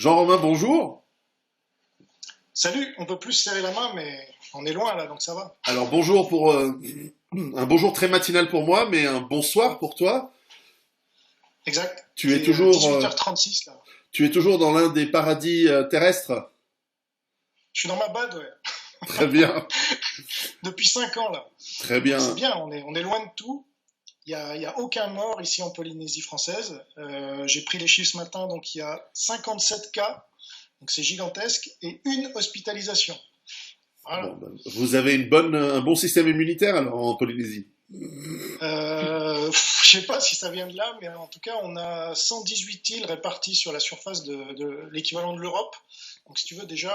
Jean-Romain, bonjour. Salut, on peut plus se serrer la main, mais on est loin là, donc ça va. Alors bonjour pour un bonjour très matinal pour moi, mais un bonsoir pour toi. Exact. Tu Il es est toujours, 18h36 là. tu es toujours dans l'un des paradis terrestres. Je suis dans ma bad, ouais. Très bien, Depuis 5 ans là. très Donc c'est bien. bien, on est loin de tout. Il y a aucun mort ici en Polynésie française. J'ai pris les chiffres ce matin, donc il y a 57 cas, donc c'est gigantesque, et une hospitalisation. Bon, Voilà. ben, vous avez un bon système immunitaire alors en Polynésie. Je sais pas si ça vient de là, mais en tout cas, on a 118 îles réparties sur la surface de l'équivalent de l'Europe. Donc, si tu veux, déjà,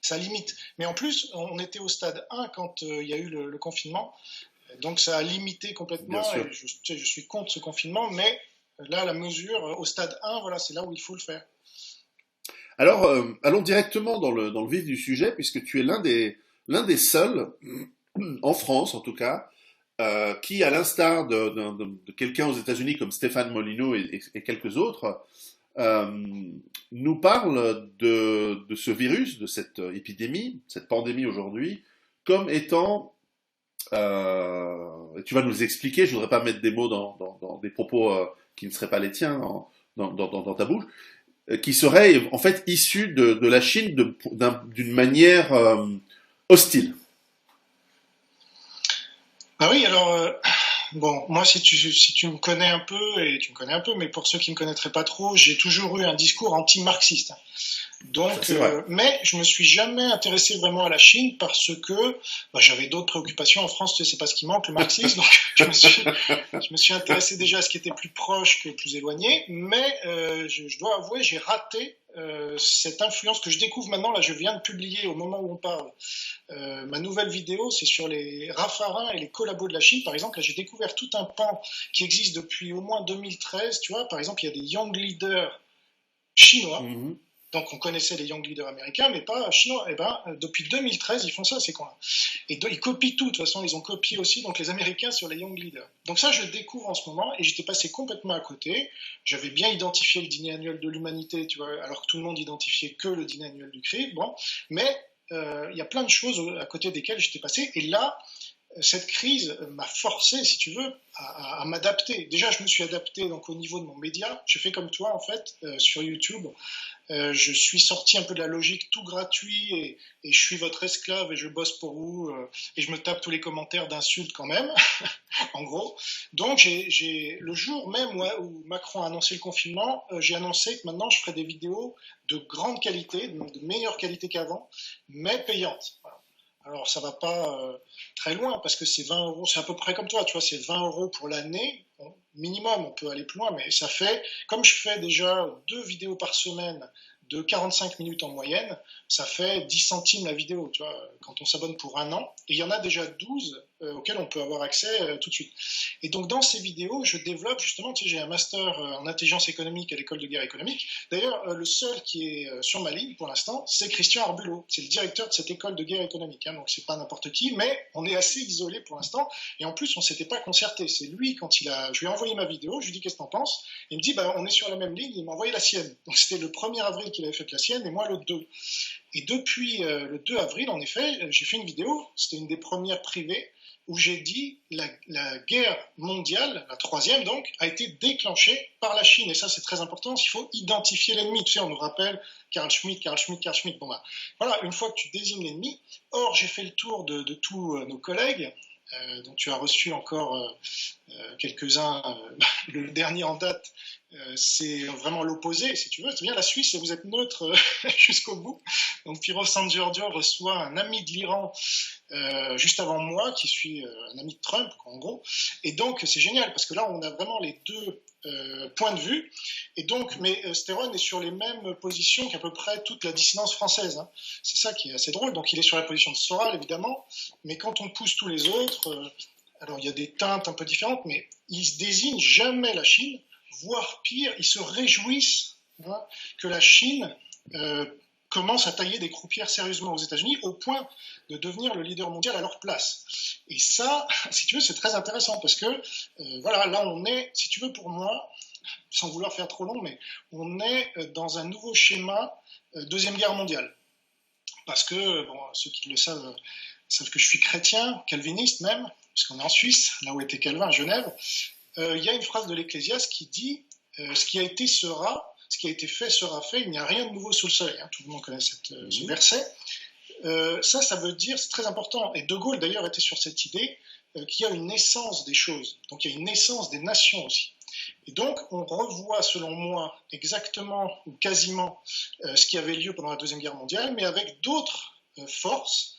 ça limite. Mais en plus, on était au stade 1 quand il y a eu le confinement. Donc, ça a limité Bien complètement. sûr. Et tu sais, je suis contre ce confinement. Mais là, la mesure, au stade 1, voilà, c'est là où il faut le faire. Alors allons directement dans le vif du sujet, puisque tu es l'un des seuls en France en tout cas qui, à l'instar de quelqu'un aux États-Unis comme Stéphane Molyneux et quelques autres, euh, nous parle de ce virus, de cette épidémie, cette pandémie aujourd'hui, comme étant, tu vas nous expliquer, je voudrais pas mettre des mots dans des propos qui ne seraient pas les tiens dans ta bouche, qui serait en fait issu de la Chine d'une manière hostile. Ah oui, alors, bon, moi, si tu me connais un peu, et tu me connais un peu, mais pour ceux qui me connaîtraient pas trop, j'ai toujours eu un discours anti-marxiste. Ça Donc, c'est vrai. mais je me suis jamais intéressé vraiment à la Chine parce que j'avais d'autres préoccupations en France, tu sais, c'est pas ce qui manque, le marxisme. Donc, je me suis intéressé déjà à ce qui était plus proche que plus éloigné, mais je dois avouer, j'ai raté cette influence que je découvre maintenant. Là, je viens de publier au moment où on parle ma nouvelle vidéo, c'est sur les Raffarins et les collabos de la Chine. Par exemple, là, j'ai découvert tout un pan qui existe depuis au moins 2013. Tu vois, par exemple, il y a des young leaders chinois, Mhm. donc on connaissait les young leaders américains, mais pas chinois. Et ben, depuis 2013, ils font ça, c'est quoi? Et ils copient tout. De toute façon, ils ont copié aussi donc les Américains sur les young leaders. Donc ça, je le découvre en ce moment et j'étais passé complètement à côté. J'avais bien identifié le dîner annuel de l'humanité, tu vois, alors que tout le monde identifiait que le dîner annuel du CRI. Bon, mais il y a plein de choses à côté desquelles j'étais passé. Et là, cette crise m'a forcé, si tu veux, à m'adapter. Déjà, je me suis adapté donc au niveau de mon média. Je fais comme toi en fait sur YouTube. Je suis sorti un peu de la logique tout gratuit et je suis votre esclave et je bosse pour vous et je me tape tous les commentaires d'insultes quand même, en gros. Donc le jour même où Macron a annoncé le confinement, j'ai annoncé que maintenant je ferai des vidéos de grande qualité, de meilleure qualité qu'avant, mais payantes. Voilà. Alors ça va pas très loin parce que c'est 20 euros, c'est à peu près comme toi, tu vois, c'est 20 euros pour l'année, bon, minimum, on peut aller plus loin, mais ça fait, comme je fais déjà 2 vidéos par semaine de 45 minutes en moyenne, ça fait 10 centimes la vidéo, tu vois, quand on s'abonne pour un an, et il y en a déjà 12 auxquels on peut avoir accès tout de suite. Et donc dans ces vidéos, je développe justement, tu sais, j'ai un master en intelligence économique à l'école de guerre économique. D'ailleurs, le seul qui est sur ma ligne pour l'instant, c'est Christian Arbulot. C'est le directeur de cette école de guerre économique. Hein, donc c'est pas n'importe qui, mais on est assez isolé pour l'instant. Et en plus, on s'était pas concerté. C'est lui quand je lui ai envoyé ma vidéo, je lui ai dit qu'est-ce que t'en penses. Il me dit bah on est sur la même ligne. Il m'a envoyé la sienne. Donc c'était le 1er avril qu'il avait fait la sienne et moi le 2. Et depuis le 2 avril, en effet, j'ai fait une vidéo. C'était une des premières privées où j'ai dit la guerre mondiale, la troisième donc, a été déclenchée par la Chine. Et ça, c'est très important. Il faut identifier l'ennemi. Tu sais, on nous rappelle Carl Schmitt, Carl Schmitt, Carl Schmitt. Bon, bah, voilà, une fois que tu désignes l'ennemi, or, j'ai fait le tour de tous nos collègues. Dont tu as reçu encore quelques-uns. Le dernier en date, c'est vraiment l'opposé, si tu veux. C'est bien la Suisse, vous êtes neutre jusqu'au bout. Donc Piro San Giorgio reçoit un ami de l'Iran juste avant moi, qui suis un ami de Trump, en gros. Et donc, c'est génial, parce que là, on a vraiment les deux points de vue. Et donc, mais Stéphane est sur les mêmes positions qu'à peu près toute la dissidence française. Hein. C'est ça qui est assez drôle. Donc, il est sur la position de Soral, évidemment. Mais quand on pousse tous les autres, alors il y a des teintes un peu différentes, mais ils ne désignent jamais la Chine, voire pire, ils se réjouissent hein, que la Chine commence à tailler des croupières sérieusement aux États-Unis au point de devenir le leader mondial à leur place. Et ça, si tu veux, c'est très intéressant parce que voilà, là on est, si tu veux, pour moi, sans vouloir faire trop long, mais on est dans un nouveau schéma Deuxième Guerre mondiale. Parce que, bon, ceux qui le savent que je suis chrétien, calviniste même, puisqu'on est en Suisse, là où était Calvin, à Genève. Il y a une phrase de l'Ecclésiaste qui dit ce qui a été sera, ce qui a été fait sera fait, il n'y a rien de nouveau sous le soleil. Tout le monde connaît ce verset. Ça veut dire, c'est très important, et De Gaulle d'ailleurs était sur cette idée qu'il y a une naissance des choses, donc il y a une naissance des nations aussi. Et donc on revoit, selon moi, exactement ou quasiment ce qui avait lieu pendant la Deuxième Guerre mondiale, mais avec d'autres forces,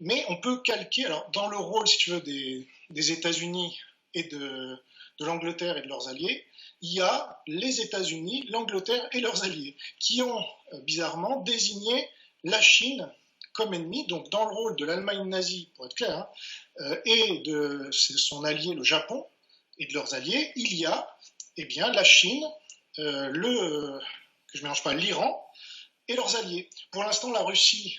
mais on peut calquer, alors dans le rôle, si tu veux, des États-Unis et de l'Angleterre et de leurs alliés, il y a les États-Unis, l'Angleterre et leurs alliés, qui ont bizarrement désigné la Chine comme ennemi, donc dans le rôle de l'Allemagne nazie, pour être clair, et de son allié le Japon, et de leurs alliés, il y a bien, la Chine, que je ne mélange pas, l'Iran, et leurs alliés. Pour l'instant, la Russie,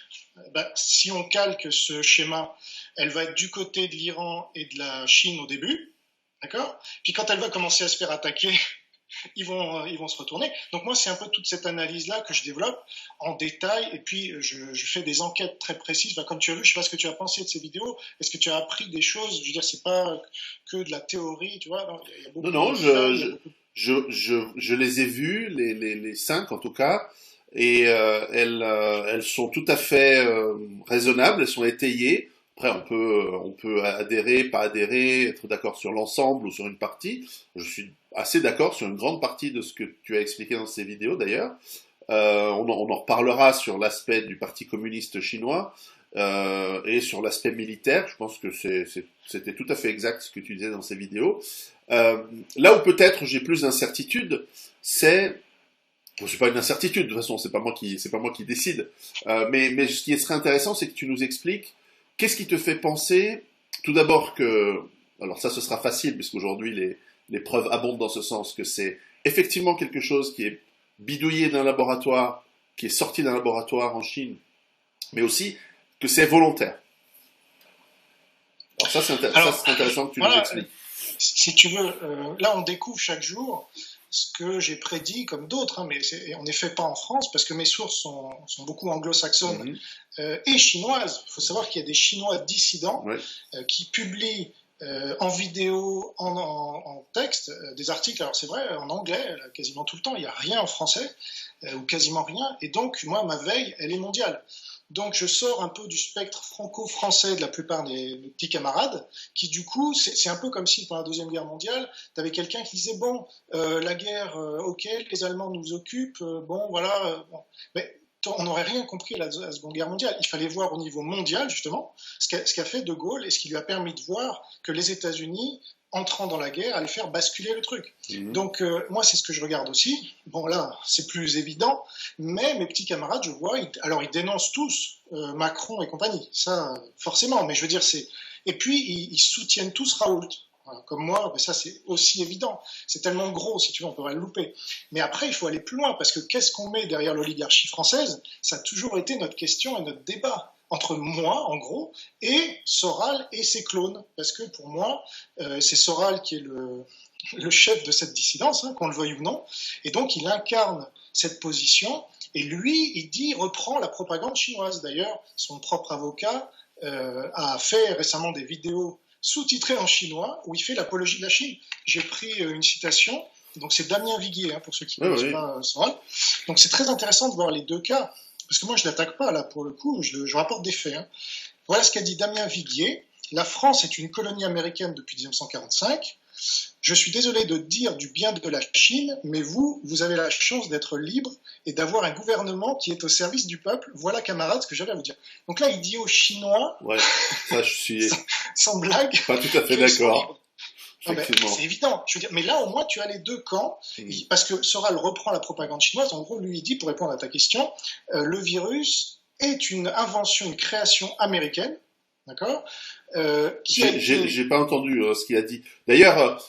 si on calque ce schéma, elle va être du côté de l'Iran et de la Chine au début, d'accord ? Puis quand elle va commencer à se faire attaquer, ils vont se retourner. Donc moi, c'est un peu toute cette analyse-là que je développe en détail, et puis je fais des enquêtes très précises. Comme tu as vu, je ne sais pas ce que tu as pensé de ces vidéos. Est-ce que tu as appris des choses ? Je veux dire, c'est pas que de la théorie, tu vois. Non, il y a beaucoup Non, de je les ai vues, les 5 en tout cas, et elles sont tout à fait raisonnables, elles sont étayées. Après, on peut adhérer, pas adhérer, être d'accord sur l'ensemble ou sur une partie. Je suis assez d'accord sur une grande partie de ce que tu as expliqué dans ces vidéos d'ailleurs. On en reparlera sur l'aspect du Parti communiste chinois et sur l'aspect militaire. Je pense que c'était tout à fait exact ce que tu disais dans ces vidéos. Là où peut-être j'ai plus d'incertitude, c'est pas une incertitude, de toute façon, c'est pas moi qui décide. Mais ce qui serait intéressant, c'est que tu nous expliques qu'est-ce qui te fait penser, tout d'abord alors ça ce sera facile, puisqu'aujourd'hui les preuves abondent dans ce sens, que c'est effectivement quelque chose qui est bidouillé d'un laboratoire, qui est sorti d'un laboratoire en Chine, mais aussi que c'est volontaire. Alors ça, c'est intéressant que tu nous expliques. Si tu veux, là on découvre chaque jour ce que j'ai prédit comme d'autres, mais en effet pas en France, parce que mes sources sont beaucoup anglo-saxonnes et chinoises. Il faut savoir qu'il y a des Chinois dissidents qui publient en vidéo, en texte, des articles, alors c'est vrai, en anglais, quasiment tout le temps, il n'y a rien en français, ou quasiment rien, et donc moi, ma veille, elle est mondiale. Donc je sors un peu du spectre franco-français de la plupart des petits camarades, qui du coup, c'est un peu comme si pendant la Deuxième Guerre mondiale, tu avais quelqu'un qui disait, bon, la guerre, ok, les Allemands nous occupent, bon, voilà, bon. Mais on n'aurait rien compris à la Seconde Guerre mondiale. Il fallait voir au niveau mondial, justement, ce qu'a fait De Gaulle et ce qui lui a permis de voir que les États-Unis, entrant dans la guerre, allaient faire basculer le truc. Donc, moi, c'est ce que je regarde aussi. Bon, là, c'est plus évident, mais mes petits camarades, je vois, alors ils dénoncent tous Macron et compagnie, ça, forcément, mais je veux dire, c'est... Et puis, ils soutiennent tous Raoult. Comme moi, mais ça c'est aussi évident. C'est tellement gros, si tu veux, on pourrait le louper. Mais après, il faut aller plus loin, parce que qu'est-ce qu'on met derrière l'oligarchie française ? Ça a toujours été notre question et notre débat entre moi, en gros, et Soral et ses clones. Parce que pour moi, c'est Soral qui est le chef de cette dissidence, qu'on le veuille ou non, et donc il incarne cette position, et lui, il reprend la propagande chinoise. D'ailleurs, son propre avocat a fait récemment des vidéos sous-titré en chinois, où il fait l'apologie de la Chine. J'ai pris une citation, donc c'est Damien Viguier, pour ceux qui ne connaissent pas Soral. Donc c'est très intéressant de voir les deux cas, parce que moi je ne l'attaque pas, là, pour le coup, je rapporte des faits. Voilà ce qu'a dit Damien Viguier. La France est une colonie américaine depuis 1945. Je suis désolé de dire du bien de la Chine, mais vous avez la chance d'être libre et d'avoir un gouvernement qui est au service du peuple. Voilà, camarades, ce que j'avais à vous dire. Donc là, il dit aux Chinois, ça je suis sans blague, pas tout à fait d'accord. C'est évident. Je veux dire, mais là, au moins, tu as les deux camps, parce que Soral reprend la propagande chinoise. En gros, lui, il dit, pour répondre à ta question, le virus est une invention, une création américaine. D'accord. J'ai pas entendu ce qu'il a dit. D'ailleurs,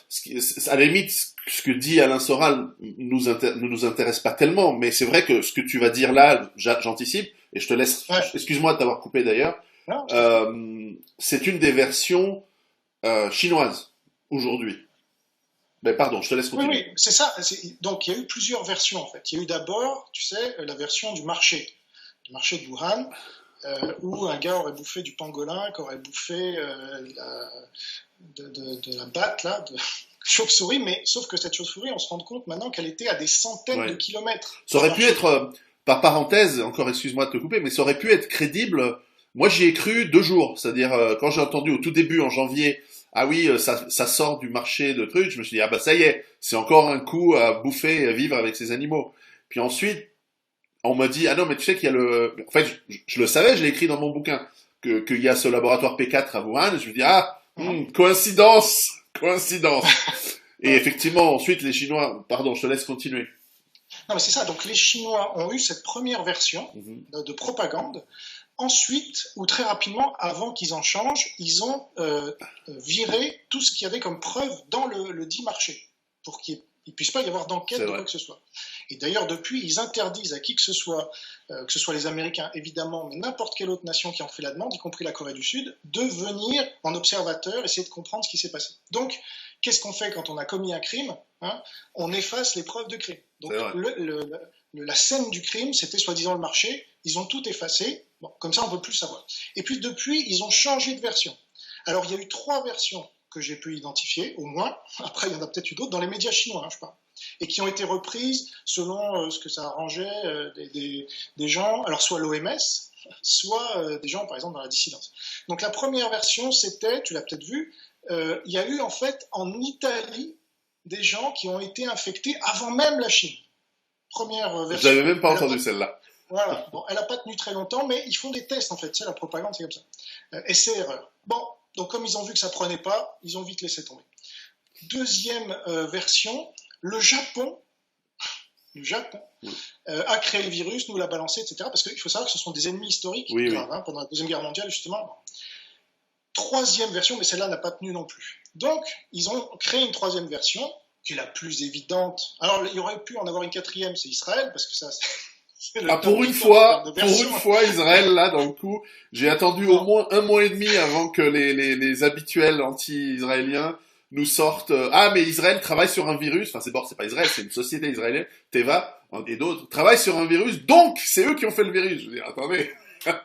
à la limite, ce que dit Alain Soral ne nous intéresse pas tellement, mais c'est vrai que ce que tu vas dire là, j'anticipe, et je te laisse, excuse-moi de t'avoir coupé d'ailleurs, c'est une des versions chinoises, aujourd'hui. Mais pardon, je te laisse Oui, continuer. oui, c'est ça. Donc, il y a eu plusieurs versions, en fait. Il y a eu d'abord, tu sais, la version du marché de Wuhan, où un gars aurait bouffé du pangolin, qui aurait bouffé de la batte, là, de chauve-souris, mais sauf que cette chauve-souris, on se rend compte maintenant qu'elle était à des centaines de Ouais. kilomètres Ça du aurait pu marché. être, par parenthèse, encore excuse-moi de te couper, mais ça aurait pu être crédible. Moi, j'y ai cru 2 jours. C'est-à-dire, quand j'ai entendu au tout début, en janvier, ah oui, ça sort du marché de trucs, je me suis dit, ah bah ça y est, c'est encore un coup à bouffer et à vivre avec ces animaux. Puis ensuite, on m'a dit, ah non, mais tu sais qu'il y a le... En fait, je le savais, je l'ai écrit dans mon bouquin, qu'il y a ce laboratoire P4 à Wuhan. Je me dis, ah, Mhm. coïncidence, coïncidence. Et effectivement, ensuite, les Chinois... Pardon, je te laisse continuer. Non, mais c'est ça. Donc, les Chinois ont eu cette première version Mhm. de propagande. Ensuite, ou très rapidement, avant qu'ils en changent, ils ont viré tout ce qu'il y avait comme preuve dans le dit marché, pour qu'il ne puisse pas y avoir d'enquête C'est de vrai. quoi que ce soit. Et d'ailleurs, depuis, ils interdisent à qui que ce soit les Américains évidemment, mais n'importe quelle autre nation qui en fait la demande, y compris la Corée du Sud, de venir en observateur, essayer de comprendre ce qui s'est passé. Donc, qu'est-ce qu'on fait quand on a commis un crime, hein? On efface les preuves de crime. C'est Donc, vrai. la scène du crime, c'était soi-disant le marché, ils ont tout effacé, bon, comme ça on ne peut plus savoir. Et puis depuis, ils ont changé de version. Alors il y a eu 3 versions que j'ai pu identifier, au moins, après il y en a peut-être eu d'autres, dans les médias chinois, hein, je parle, et qui ont été reprises selon ce que ça arrangeait des gens, alors soit l'OMS, soit des gens par exemple dans la dissidence. Donc la première version, c'était, tu l'as peut-être vu, il y a eu en fait en Italie des gens qui ont été infectés avant même la Chine. Première Je version. l'avais même pas Elle a pas entendu celle-là. voilà. Bon, elle n'a pas tenu très longtemps, mais ils font des tests en fait. C'est la propagande, c'est comme ça. Essai-erreur. Bon, donc comme ils ont vu que ça prenait pas, ils ont vite laissé tomber. Deuxième version, le Japon, le Japon Oui, a créé le virus, nous l'a balancé, etc. Parce qu'il faut savoir que ce sont des ennemis historiques oui. Oui. graves, hein, pendant la Deuxième Guerre mondiale, justement. Troisième version, mais celle-là n'a pas tenu non plus. Donc, ils ont créé une troisième version, qui est la plus évidente. Alors, il y aurait pu en avoir une quatrième, c'est Israël, parce que ça, c'est Ah, le top du top en termes de pour une version. fois, Israël, là, dans le coup, j'ai attendu au Non, moins 1 mois et demi avant que les habituels anti-israéliens nous sortent. Ah, mais Israël travaille sur un virus. Enfin, c'est bon, c'est pas Israël, c'est une société israélienne, Teva et d'autres travaillent sur un virus. Donc, c'est eux qui ont fait le virus. Je veux dire, attendez, ouais.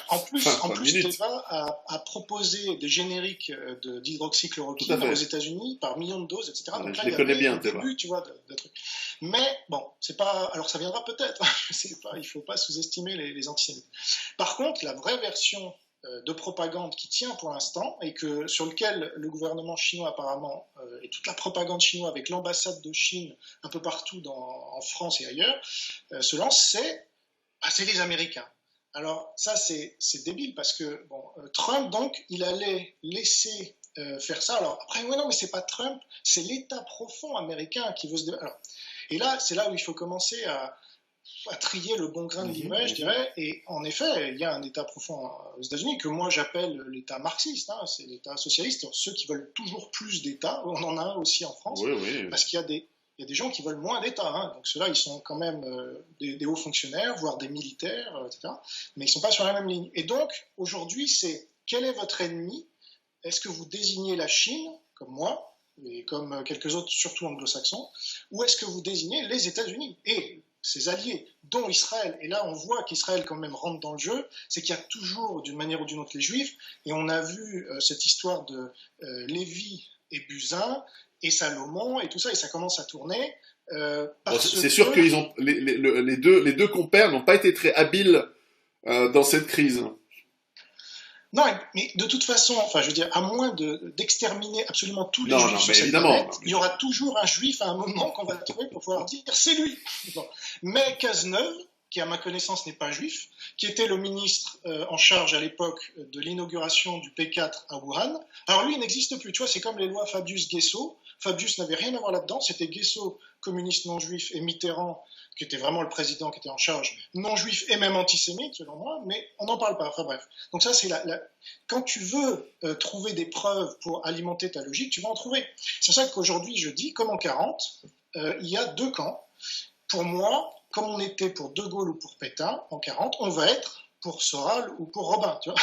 En enfin, plus minute. Teva a proposé des génériques Tout à d'hydroxychloroquine aux fait. États-Unis par millions de doses, etc. Donc Je là, les il y connais avait bien, un Teva. début, tu vois, de trucs. Mais bon, c'est pas. Alors ça viendra peut-être. Je sais pas. Il faut pas sous-estimer les antisémites. Par contre, la vraie version de propagande qui tient pour l'instant et sur lequel le gouvernement chinois apparemment et toute la propagande chinoise avec l'ambassade de Chine un peu partout en France et ailleurs se lance, c'est les Américains. Alors ça c'est débile parce que bon, Trump donc il allait laisser faire ça. Alors après oui non mais c'est pas Trump, c'est l'État profond américain qui veut se débattre. Et là c'est là où il faut commencer à trier le bon grain de livret, je dirais. Et en effet, il y a un État profond aux États-Unis que moi j'appelle l'État marxiste, hein, c'est l'État socialiste, ceux qui veulent toujours plus d'État. On en a un aussi en France, Oui, oui. parce qu'il y a des gens qui veulent moins d'État. Hein. Donc ceux-là, ils sont quand même des hauts fonctionnaires, voire des militaires, etc. Mais ils ne sont pas sur la même ligne. Et donc, aujourd'hui, c'est quel est votre ennemi? Est-ce que vous désignez la Chine, comme moi, et comme quelques autres, surtout anglo-saxons, ou est-ce que vous désignez les États-Unis et ses alliés, dont Israël? Et là, on voit qu'Israël quand même rentre dans le jeu, c'est qu'il y a toujours, d'une manière ou d'une autre, les Juifs, et on a vu cette histoire de Lévi et Buzyn, et Salomon, et tout ça, et ça commence à tourner, Bon, parce c'est sûr que qu'ils ont les deux compères n'ont pas été très habiles dans cette crise. non, mais de toute façon, enfin, je veux dire, à moins d'exterminer absolument tous les Non, juifs non, sur mais cette évidemment. planète, il y aura toujours un juif à un moment qu'on va trouver pour pouvoir dire c'est lui. Bon. Mais Cazeneuve, qui à ma connaissance n'est pas juif, qui était le ministre en charge à l'époque de l'inauguration du P4 à Wuhan, alors lui il n'existe plus. Tu vois, c'est comme les lois Fabius-Guesso. Fabius n'avait rien à voir là-dedans, c'était Guesso, communiste non juif, et Mitterrand, qui était vraiment le président qui était en charge, non juif et même antisémite selon moi, mais on n'en parle pas. Enfin bref. Donc ça c'est quand tu veux trouver des preuves pour alimenter ta logique, tu vas en trouver. C'est pour ça qu'aujourd'hui je dis, comme en 40, il y a deux camps. Pour moi, comme on était pour De Gaulle ou pour Pétain en 40, on va être pour Soral ou pour Robin. Tu vois.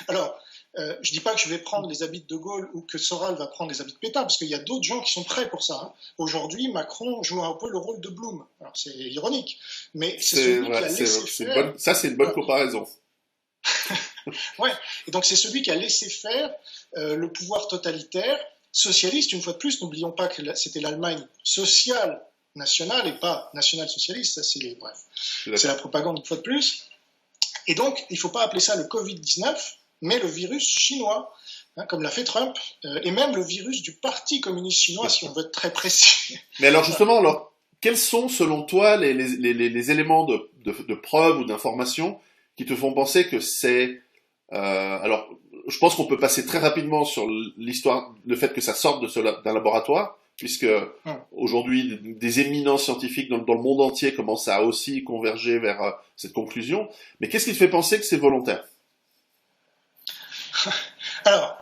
Alors, Je dis pas que je vais prendre les habits de De Gaulle ou que Soral va prendre les habits de Pétain, parce qu'il y a d'autres gens qui sont prêts pour ça. Hein. Aujourd'hui, Macron joue un peu le rôle de Blum. Alors c'est ironique, mais c'est celui qui a laissé faire. Ça, c'est une bonne comparaison. Ouais. Et donc c'est celui qui a laissé faire le pouvoir totalitaire, socialiste, une fois de plus. N'oublions pas que c'était l'Allemagne sociale nationale et pas national-socialiste. Ça, c'est la propagande, une fois de plus. Et donc, il ne faut pas appeler ça le Covid-19, mais le virus chinois, hein, comme l'a fait Trump, et même le virus du Parti communiste chinois, si on veut être très précis. Mais alors justement, quels sont selon toi les éléments de preuve ou d'information qui te font penser que c'est... alors, je pense qu'on peut passer très rapidement sur l'histoire, le fait que ça sorte d'un laboratoire, puisque aujourd'hui, des éminents scientifiques dans le monde entier commencent à aussi converger vers cette conclusion. Mais qu'est-ce qui te fait penser que c'est volontaire? Alors,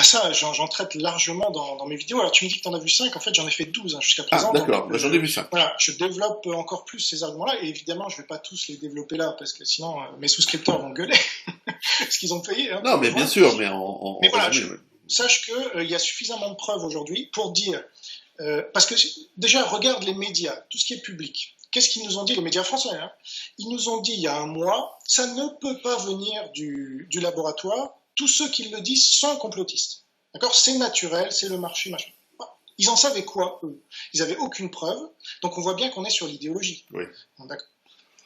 ça, j'en traite largement dans mes vidéos. Alors, tu me dis que tu en as vu 5, en fait, j'en ai fait 12 hein, jusqu'à présent. Ah, d'accord, j'en ai vu 5. Voilà, je développe encore plus ces arguments-là, et évidemment, je ne vais pas tous les développer là, parce que sinon, mes souscripteurs vont gueuler, parce qu'ils ont payé. Hein, non, mais bien sûr, mais mais voilà, sache qu'il y a suffisamment de preuves aujourd'hui pour dire... parce que, déjà, regarde les médias, tout ce qui est public. Qu'est-ce qu'ils nous ont dit, les médias français hein? Ils nous ont dit il y a un mois, ça ne peut pas venir du laboratoire. Tous ceux qui le disent sont complotistes. D'accord? C'est naturel, c'est le marché, machin. Ils en savaient quoi, eux? Ils n'avaient aucune preuve. Donc on voit bien qu'on est sur l'idéologie. Oui. D'accord.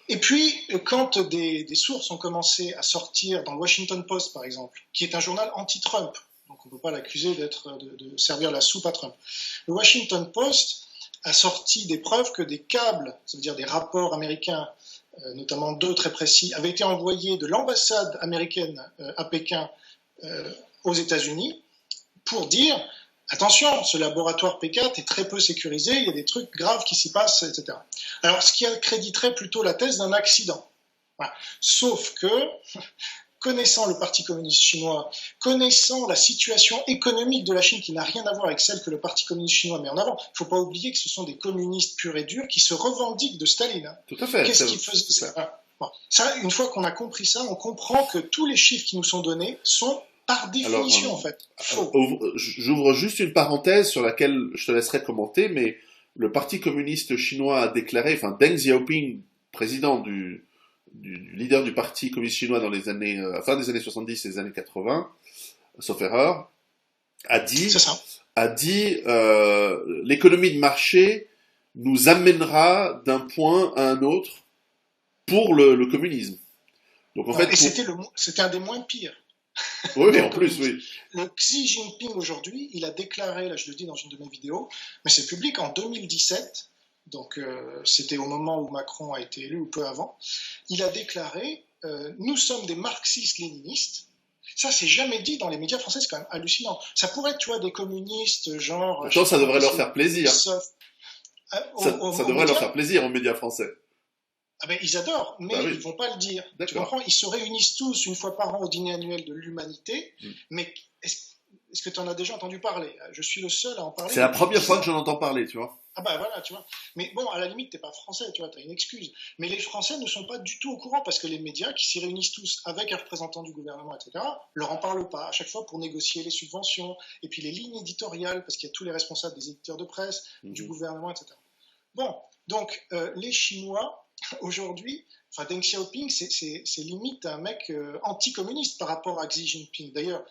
Et puis, quand des sources ont commencé à sortir dans le Washington Post, par exemple, qui est un journal anti-Trump, donc on ne peut pas l'accuser de servir la soupe à Trump. Le Washington Post a sorti des preuves que des câbles, ça veut dire des rapports américains, notamment 2 très précis, avaient été envoyés de l'ambassade américaine à Pékin aux États-Unis pour dire attention, ce laboratoire P4 est très peu sécurisé, il y a des trucs graves qui s'y passent, etc. Alors, ce qui accréditerait plutôt la thèse d'un accident. Voilà. Sauf que, connaissant le Parti communiste chinois, connaissant la situation économique de la Chine qui n'a rien à voir avec celle que le Parti communiste chinois met en avant, il ne faut pas oublier que ce sont des communistes purs et durs qui se revendiquent de Staline. Hein. Tout à fait. Qu'est-ce qu'ils faisaient ça, une fois qu'on a compris ça, on comprend que tous les chiffres qui nous sont donnés sont par définition, en fait, faux. J'ouvre juste une parenthèse sur laquelle je te laisserai commenter, mais le Parti communiste chinois a déclaré, enfin Deng Xiaoping, président du leader du Parti communiste chinois dans les années, fin des années 70 et des années 80, sauf erreur, a dit l'économie de marché nous amènera d'un point à un autre pour le communisme. Donc en fait, c'était un des moins pires. Oui, mais en plus, oui. Le Xi Jinping aujourd'hui, il a déclaré, là je le dis dans une de mes vidéos, mais c'est public en 2017, donc c'était au moment où Macron a été élu ou peu avant, il a déclaré nous sommes des marxistes-léninistes. Ça, c'est jamais dit dans les médias français, c'est quand même hallucinant. Ça pourrait être, tu vois, des communistes, genre... Attends, ça devrait leur faire plaisir. Ça devrait leur faire plaisir aux médias français. Ah ben, ils adorent, mais ils ne vont pas le dire. Tu comprends? Ils se réunissent tous une fois par an au dîner annuel de l'humanité, mais est-ce que tu en as déjà entendu parler? Je suis le seul à en parler. C'est la première fois que j'en entends parler, tu vois. Ah bah voilà, tu vois. Mais bon, à la limite, t'es pas français, tu vois, t'as une excuse. Mais les Français ne sont pas du tout au courant parce que les médias, qui s'y réunissent tous avec un représentant du gouvernement, etc., leur en parlent pas à chaque fois pour négocier les subventions et puis les lignes éditoriales parce qu'il y a tous les responsables des éditeurs de presse, du gouvernement, etc. Bon, donc les Chinois aujourd'hui, enfin Deng Xiaoping, c'est limite un mec anticommuniste par rapport à Xi Jinping. D'ailleurs,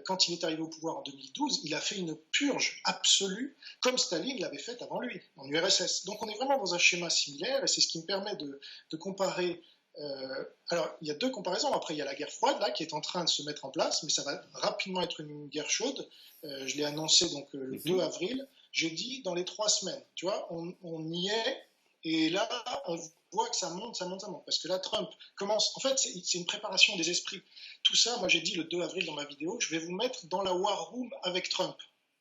quand il est arrivé au pouvoir en 2012, il a fait une purge absolue, comme Staline l'avait fait avant lui, en URSS. Donc on est vraiment dans un schéma similaire, et c'est ce qui me permet de comparer. Alors, il y a 2 comparaisons. Après, il y a la guerre froide, là, qui est en train de se mettre en place, mais ça va rapidement être une guerre chaude. Je l'ai annoncé donc, le 2 avril. J'ai dit dans les 3 semaines. Tu vois, on y est, et là, on voit que ça monte. Parce que là, Trump commence... En fait, c'est une préparation des esprits. Tout ça, moi j'ai dit le 2 avril dans ma vidéo, je vais vous mettre dans la war room avec Trump.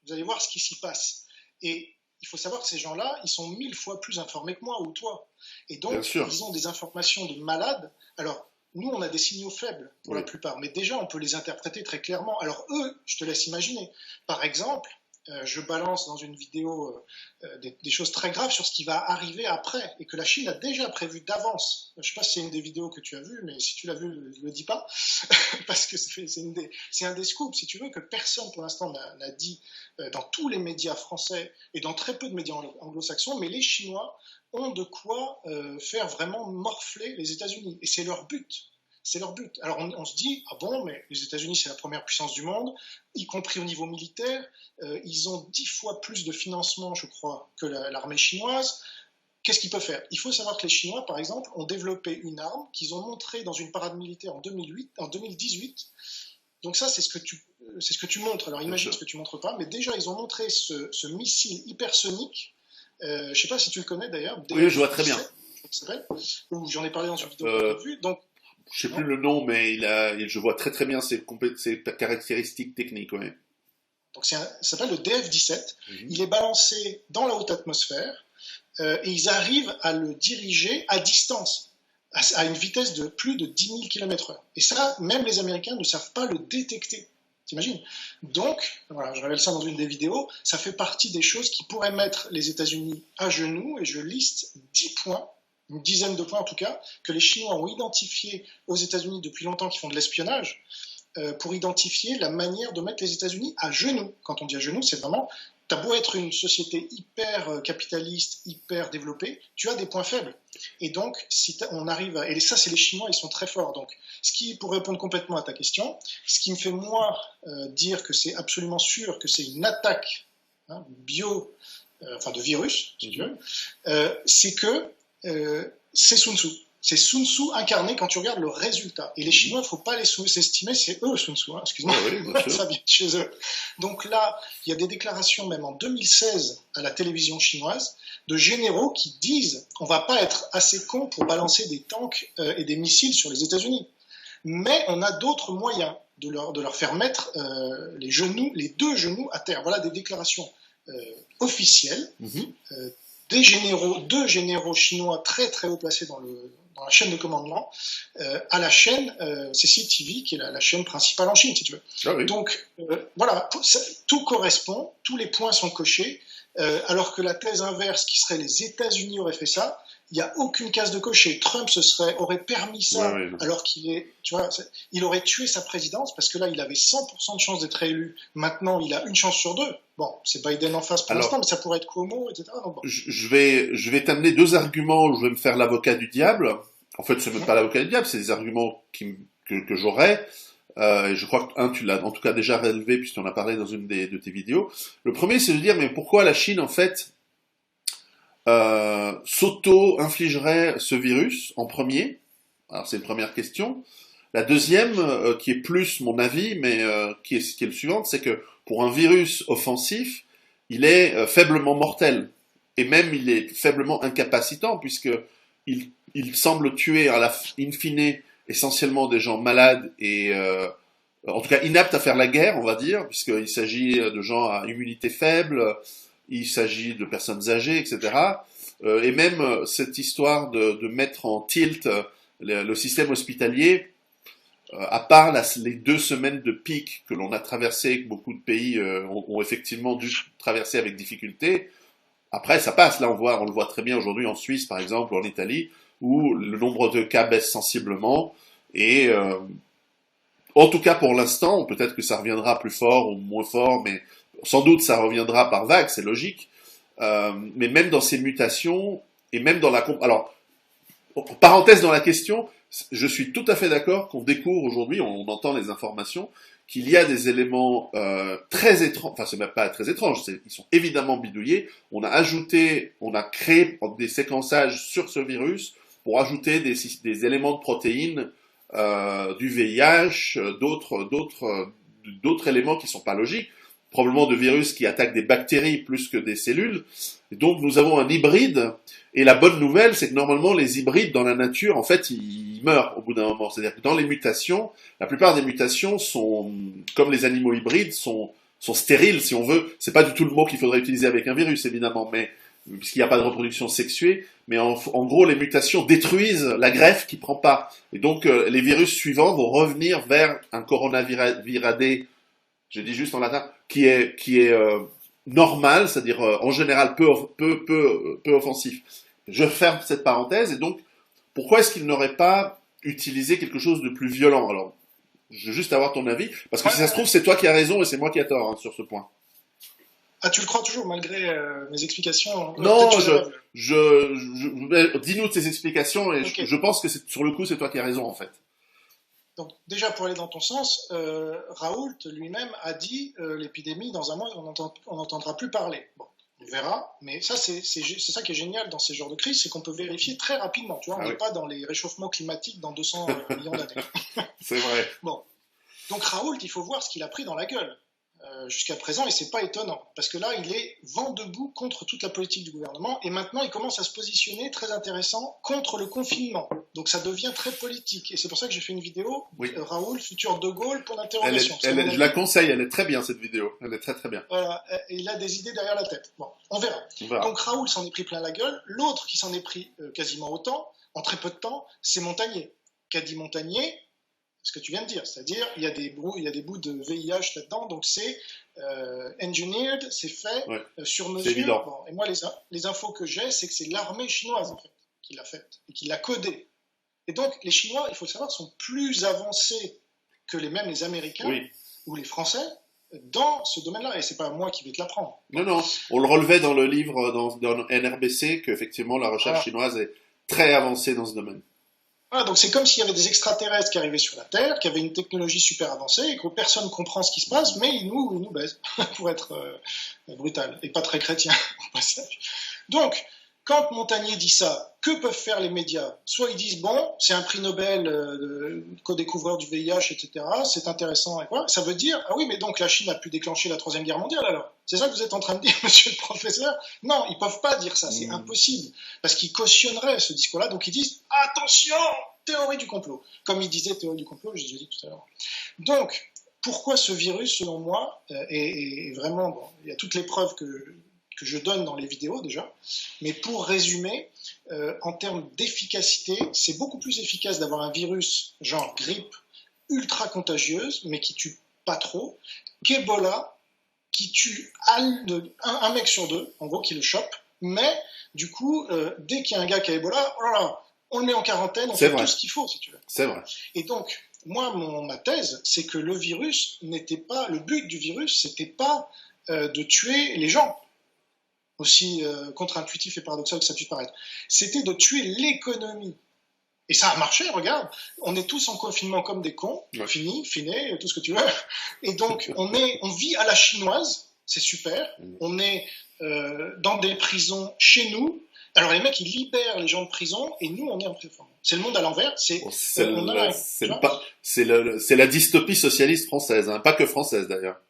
Vous allez voir ce qui s'y passe. Et il faut savoir que ces gens-là, ils sont 1000 fois plus informés que moi ou toi. Et donc, ils ont des informations de malades. Alors, nous, on a des signaux faibles pour la plupart, mais déjà, on peut les interpréter très clairement. Alors eux, je te laisse imaginer. Par exemple, je balance dans une vidéo des choses très graves sur ce qui va arriver après et que la Chine a déjà prévu d'avance. Je ne sais pas si c'est une des vidéos que tu as vues, mais si tu l'as vue, ne le dis pas, parce que c'est un des scoops, si tu veux, que personne pour l'instant n'a dit dans tous les médias français et dans très peu de médias anglo-saxons, mais les Chinois ont de quoi faire vraiment morfler les États-Unis. Et c'est leur but. C'est leur but. Alors on se dit, ah bon, mais les États-Unis c'est la première puissance du monde, y compris au niveau militaire, ils ont 10 fois plus de financement, je crois, que l'armée chinoise. Qu'est-ce qu'ils peuvent faire? Il faut savoir que les Chinois, par exemple, ont développé une arme qu'ils ont montrée dans une parade militaire en 2018. Donc ça, c'est ce que tu montres. Alors imagine ce que tu montres pas, mais déjà ils ont montré ce missile hypersonique. Je ne sais pas si tu le connais d'ailleurs. Oui, je vois très bien. Ou j'en ai parlé dans une vidéo que tu as vue. Donc je sais plus le nom, mais je vois très très bien ses caractéristiques techniques. Ouais. Donc ça s'appelle le DF-17. Il est balancé dans la haute atmosphère et ils arrivent à le diriger à distance, à une vitesse de plus de 10 000 km/h. Et ça, même les Américains ne savent pas le détecter. T'imagines? Donc, voilà, je révèle ça dans une des vidéos, ça fait partie des choses qui pourraient mettre les États-Unis à genoux, et je liste 10 points, une dizaine de points en tout cas, que les Chinois ont identifiés aux États-Unis depuis longtemps, qui font de l'espionnage, pour identifier la manière de mettre les États-Unis à genoux. Quand on dit à genoux, c'est vraiment, t'as beau être une société hyper capitaliste, hyper développée, tu as des points faibles. Et donc, si on arrive à... Et ça, c'est les Chinois, ils sont très forts. Donc, pour répondre complètement à ta question, ce qui me fait, moi, dire que c'est absolument sûr que c'est une attaque de virus, si tu veux, c'est que c'est Sun Tzu. C'est Sun Tzu incarné quand tu regardes le résultat. Et les Chinois, il ne faut pas les sous-estimer, c'est eux Sun Tzu, excuse-moi, ça vient de chez eux. Donc là, il y a des déclarations, même en 2016, à la télévision chinoise, de généraux qui disent on ne va pas être assez cons pour balancer des tanks et des missiles sur les États-Unis. Mais on a d'autres moyens de leur faire mettre les deux genoux à terre. Voilà des déclarations officielles. Deux généraux chinois très très haut placés dans la chaîne de commandement, à la chaîne CCTV, qui est la chaîne principale en Chine, si tu veux. Ah oui. Donc voilà, tout correspond, tous les points sont cochés, alors que la thèse inverse, qui serait les États-Unis auraient fait ça, il n'y a aucune case de cocher. Trump aurait permis ça, alors il aurait tué sa présidence, parce que là, il avait 100% de chance d'être réélu. Maintenant, il a une chance sur deux. Bon, c'est Biden en face pour l'instant, mais ça pourrait être Cuomo, etc. Donc, bon. Je vais t'amener deux arguments où je vais me faire l'avocat du diable. En fait, ce n'est même pas l'avocat du diable, c'est des arguments que j'aurais. Et je crois que tu l'as en tout cas déjà relevé, puisqu'on en a parlé dans une de tes vidéos. Le premier, c'est de dire, mais pourquoi la Chine, en fait, s'auto-infligerait ce virus en premier? Alors c'est une première question. La deuxième, qui est plus mon avis, mais qui est le suivante, c'est que pour un virus offensif, il est faiblement mortel. Et même il est faiblement incapacitant, puisque il semble tuer à la in fine essentiellement des gens malades et en tout cas inaptes à faire la guerre, on va dire, puisqu'il s'agit de gens à immunité faible, il s'agit de personnes âgées, etc. Et même cette histoire de mettre en tilt le système hospitalier, à part les 2 semaines de pic que l'on a traversé, que beaucoup de pays ont effectivement dû traverser avec difficulté, après ça passe. Là on le voit très bien aujourd'hui en Suisse par exemple, ou en Italie, où le nombre de cas baisse sensiblement, et en tout cas pour l'instant, peut-être que ça reviendra plus fort ou moins fort, mais sans doute ça reviendra par vagues, c'est logique. Mais même dans ces mutations, et même dans alors, parenthèse dans la question, je suis tout à fait d'accord qu'on découvre aujourd'hui, on entend les informations, qu'il y a des éléments très étranges, enfin c'est même pas très étrange, ils sont évidemment bidouillés. On a créé des séquençages sur ce virus pour ajouter des éléments de protéines, du VIH, d'autres éléments qui sont pas logiques, probablement de virus qui attaquent des bactéries plus que des cellules. Et donc nous avons un hybride, et la bonne nouvelle, c'est que normalement les hybrides dans la nature, en fait, ils meurent au bout d'un moment. C'est-à-dire que dans les mutations, la plupart des mutations sont, comme les animaux hybrides, sont stériles, si on veut. C'est pas du tout le mot qu'il faudrait utiliser avec un virus, évidemment, mais puisqu'il n'y a pas de reproduction sexuée, mais en gros, les mutations détruisent la greffe qui prend pas. Et donc, les virus suivants vont revenir vers un coronaviradé, je dis juste en latin, qui est normal, c'est-à-dire en général peu offensif. Je ferme cette parenthèse et donc pourquoi est-ce qu'il n'aurait pas utilisé quelque chose de plus violent? Alors, je veux juste avoir ton avis, parce que Ouais. si ça se trouve, c'est toi qui as raison et c'est moi qui ai tort hein, sur ce point. Ah, tu le crois toujours malgré mes explications? Non, Peut-être tu rêves. dis-nous tes explications et Ok. je pense que sur le coup, c'est toi qui as raison en fait. Donc déjà pour aller dans ton sens, Raoult lui-même a dit l'épidémie dans un mois on n'entendra plus parler. Bon, on verra, mais ça c'est ça qui est génial dans ces genres de crises, c'est qu'on peut vérifier très rapidement. Tu vois, on Ah n'est oui, pas dans les réchauffements climatiques dans 200 millions d'années. c'est vrai. Bon, donc Raoult, il faut voir ce qu'il a pris dans la gueule jusqu'à présent, et c'est pas étonnant, parce que là, il est vent debout contre toute la politique du gouvernement, et maintenant, il commence à se positionner, très intéressant, contre le confinement. Donc ça devient très politique, et c'est pour ça que j'ai fait une vidéo, Oui. Raoult, futur De Gaulle, pour Elle est, l'interrogation. je la conseille, elle est très bien cette vidéo. Elle est très très bien. Voilà, et il a des idées derrière la tête. Bon, on verra. On verra. Donc Raoult s'en est pris plein la gueule, l'autre qui s'en est pris quasiment autant, en très peu de temps, c'est Montagnier. Qu'a dit Montagnier? Ce que tu viens de dire, c'est-à-dire il y a des bouts de VIH là-dedans, donc c'est engineered, c'est fait Ouais, sur c'est mesure. évident. Bon, et moi, les infos que j'ai, c'est que c'est l'armée chinoise en fait qui l'a faite et qui l'a codé. Et donc les Chinois, il faut le savoir, sont plus avancés que même les Américains Oui. ou les Français dans ce domaine-là. Et c'est pas moi qui vais te l'apprendre. Non, non. On le relevait dans le livre, dans NRBC, qu'effectivement la recherche Voilà. chinoise est très avancée dans ce domaine. Voilà, donc c'est comme s'il y avait des extraterrestres qui arrivaient sur la Terre, qui avaient une technologie super avancée, et que personne ne comprend ce qui se passe, mais ils nous baisent, pour être brutal, et pas très chrétien au passage. Donc, quand Montagnier dit ça, que peuvent faire les médias? Soit ils disent, bon, c'est un prix Nobel co-découvreur du VIH, etc., c'est intéressant, et quoi. Ça veut dire, ah oui, mais donc la Chine a pu déclencher la Troisième Guerre mondiale, alors? C'est ça que vous êtes en train de dire, monsieur le professeur? Non, ils peuvent pas dire ça, c'est impossible, parce qu'ils cautionneraient ce discours-là, donc ils disent, attention, théorie du complot. Comme il disait théorie du complot, j'ai dit tout à l'heure. Donc, pourquoi ce virus, selon moi, est vraiment, bon, il y a toutes les preuves que je donne dans les vidéos déjà, mais pour résumer, en termes d'efficacité, c'est beaucoup plus efficace d'avoir un virus genre grippe ultra contagieuse, mais qui tue pas trop, qu'Ebola, qui tue un mec sur deux, en gros, qui le chope, mais du coup, dès qu'il y a un gars qui a Ebola, oh là là, on le met en quarantaine, on fait tout ce qu'il faut, si tu veux. C'est vrai. Et donc, moi, ma thèse, c'est que le virus n'était pas, le but du virus, c'était pas de tuer les gens, aussi contre-intuitif et paradoxal que ça puisse paraître. C'était de tuer l'économie. Et ça a marché, regarde. On est tous en confinement comme des cons, Ouais. finé, tout ce que tu veux. Et donc, on vit à la chinoise, c'est super. On est dans des prisons chez nous. Alors, les mecs, ils libèrent les gens de prison et nous, on est en prison. C'est le monde à l'envers. C'est la dystopie socialiste française, hein, pas que française d'ailleurs.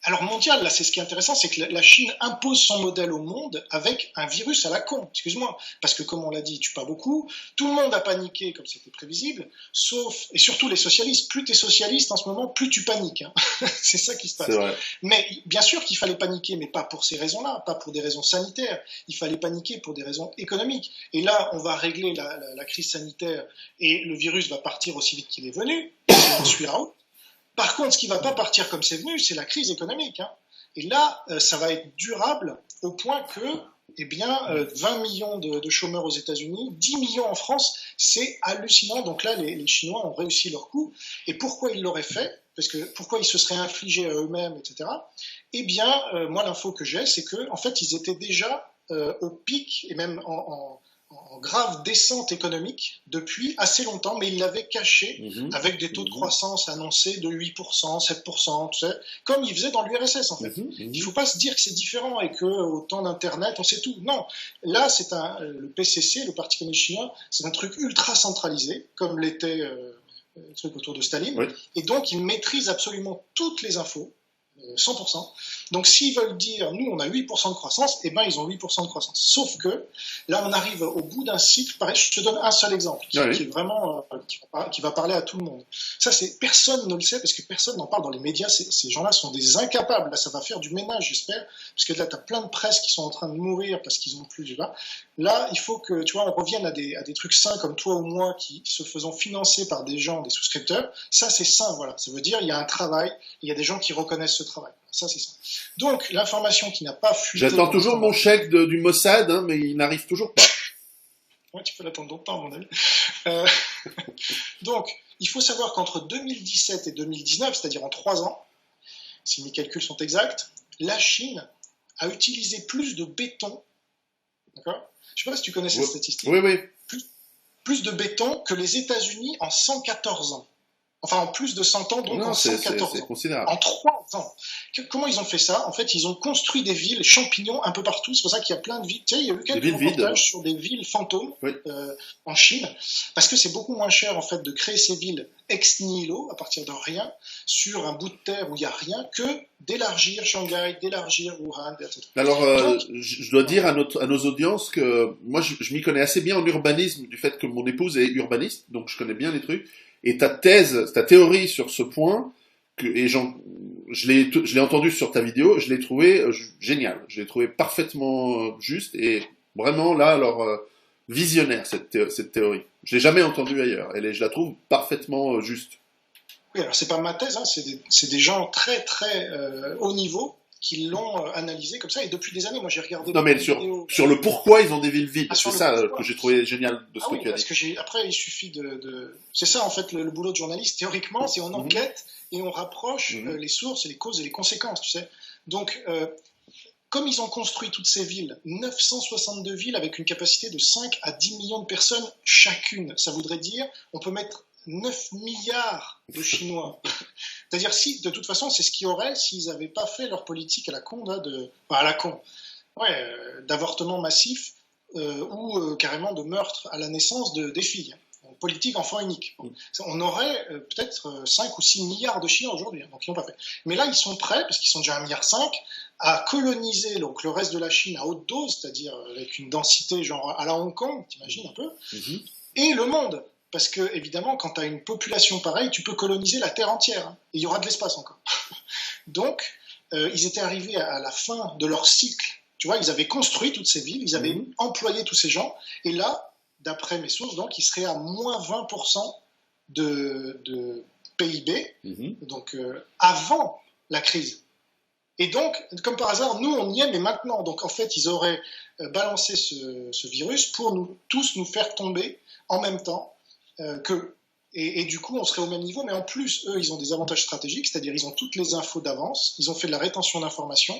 Alors mondial, là, c'est ce qui est intéressant, c'est que la Chine impose son modèle au monde avec un virus à la con, excuse-moi, parce que comme on l'a dit, il tue pas beaucoup, tout le monde a paniqué comme c'était prévisible, sauf, et surtout les socialistes, plus tu es socialiste en ce moment, plus tu paniques, hein. C'est ça qui se passe. Mais bien sûr qu'il fallait paniquer, mais pas pour ces raisons-là, pas pour des raisons sanitaires, il fallait paniquer pour des raisons économiques. Et là, on va régler la crise sanitaire et le virus va partir aussi vite qu'il est venu, on suivra où. Par contre, ce qui ne va pas partir comme c'est venu, c'est la crise économique. Hein. Et là, ça va être durable au point que, 20 millions de chômeurs aux États-Unis, 10 millions en France, c'est hallucinant. Donc là, les Chinois ont réussi leur coup. Et pourquoi ils l'auraient fait? Parce que pourquoi ils se seraient infligés à eux-mêmes, etc. Eh bien, moi, l'info que j'ai, c'est que, en fait, ils étaient déjà au pic et même en grave descente économique depuis assez longtemps, mais ils l'avaient caché avec des taux de croissance annoncés de 8%, 7%, tu sais, comme ils faisaient dans l'URSS en fait. Il ne faut pas se dire que c'est différent et qu'au temps d'Internet, on sait tout. Non, là, c'est le PCC, le Parti communiste chinois, c'est un truc ultra centralisé, comme l'était le truc autour de Staline, et donc ils maîtrisent absolument toutes les infos, 100%. Donc s'ils veulent dire, nous on a 8% de croissance, eh ben ils ont 8% de croissance. Sauf que là on arrive au bout d'un cycle, pareil, je te donne un seul exemple, qui est vraiment, qui va parler à tout le monde. Ça personne ne le sait parce que personne n'en parle dans les médias, ces gens-là sont des incapables, là ça va faire du ménage j'espère, parce que là tu as plein de presse qui sont en train de mourir parce qu'ils ont plus de là. Là il faut que, tu vois, on revienne à des trucs sains comme toi ou moi qui se faisons financer par des gens, des souscripteurs, ça c'est sain, voilà, ça veut dire il y a un travail, il y a des gens qui reconnaissent ce travail. ça c'est ça. Donc l'information qui n'a pas fuité... J'attends toujours mon chèque du Mossad, hein, mais il n'arrive toujours pas. Ouais, tu peux l'attendre longtemps, à mon avis. Donc, il faut savoir qu'entre 2017 et 2019, c'est-à-dire en 3 ans, si mes calculs sont exacts, la Chine a utilisé plus de béton, d'accord? Je ne sais pas si tu connais cette statistique. Oui, oui. Plus de béton que les États-Unis en 114 ans. Enfin, en plus de 100 ans, donc non, en 114 c'est ans. Considérable. En 3 ans. Comment ils ont fait ça? En fait, ils ont construit des villes champignons un peu partout. C'est pour ça qu'il y a plein de villes. Tu sais, il y a eu quelques reportages sur des villes fantômes en Chine, parce que c'est beaucoup moins cher en fait de créer ces villes ex nihilo, à partir de rien, sur un bout de terre où il n'y a rien, que d'élargir Shanghai, d'élargir Wuhan, etc. Alors, donc, je dois dire à nos audiences que moi, je m'y connais assez bien en urbanisme, du fait que mon épouse est urbaniste, donc je connais bien les trucs. Et ta théorie sur ce point, je l'ai entendu sur ta vidéo, je l'ai trouvé génial. Je l'ai trouvé parfaitement juste et vraiment là, alors visionnaire cette théorie. Je l'ai jamais entendue ailleurs. Je la trouve parfaitement juste. Oui, alors c'est pas ma thèse, hein, c'est des gens très très haut niveau qui l'ont analysé comme ça, et depuis des années, moi j'ai regardé... Non mais sur le pourquoi ils ont des villes vides, c'est ça que j'ai trouvé génial de ce que tu as dit. Parce que après il suffit c'est ça en fait le boulot de journaliste, théoriquement, c'est on enquête et on rapproche les sources et les causes et les conséquences, tu sais. Donc, comme ils ont construit toutes ces villes, 962 villes avec une capacité de 5 à 10 millions de personnes chacune, ça voudrait dire, on peut mettre 9 milliards de Chinois. C'est-à-dire, si, de toute façon, c'est ce qu'il y aurait s'ils n'avaient pas fait leur politique à la con, d'avortement massif ou carrément de meurtre à la naissance des filles. Donc, politique enfant unique. On aurait peut-être 5 ou 6 milliards de Chinois aujourd'hui, donc ils n'ont pas fait. Mais là, ils sont prêts, parce qu'ils sont déjà 1,5 milliard, à coloniser donc, le reste de la Chine à haute dose, c'est-à-dire avec une densité genre à la Hong Kong, t'imagines un peu, et le monde. Parce que, évidemment, quand tu as une population pareille, tu peux coloniser la Terre entière. Hein, et il y aura de l'espace encore. Donc, ils étaient arrivés à la fin de leur cycle. Tu vois, ils avaient construit toutes ces villes, ils avaient employé tous ces gens. Et là, d'après mes sources, donc, ils seraient à moins 20% de PIB, donc avant la crise. Et donc, comme par hasard, nous, on y est, mais maintenant. Donc, en fait, ils auraient balancé ce virus pour tous nous faire tomber en même temps. Et du coup on serait au même niveau, mais en plus eux ils ont des avantages stratégiques, c'est-à-dire ils ont toutes les infos d'avance, ils ont fait de la rétention d'informations,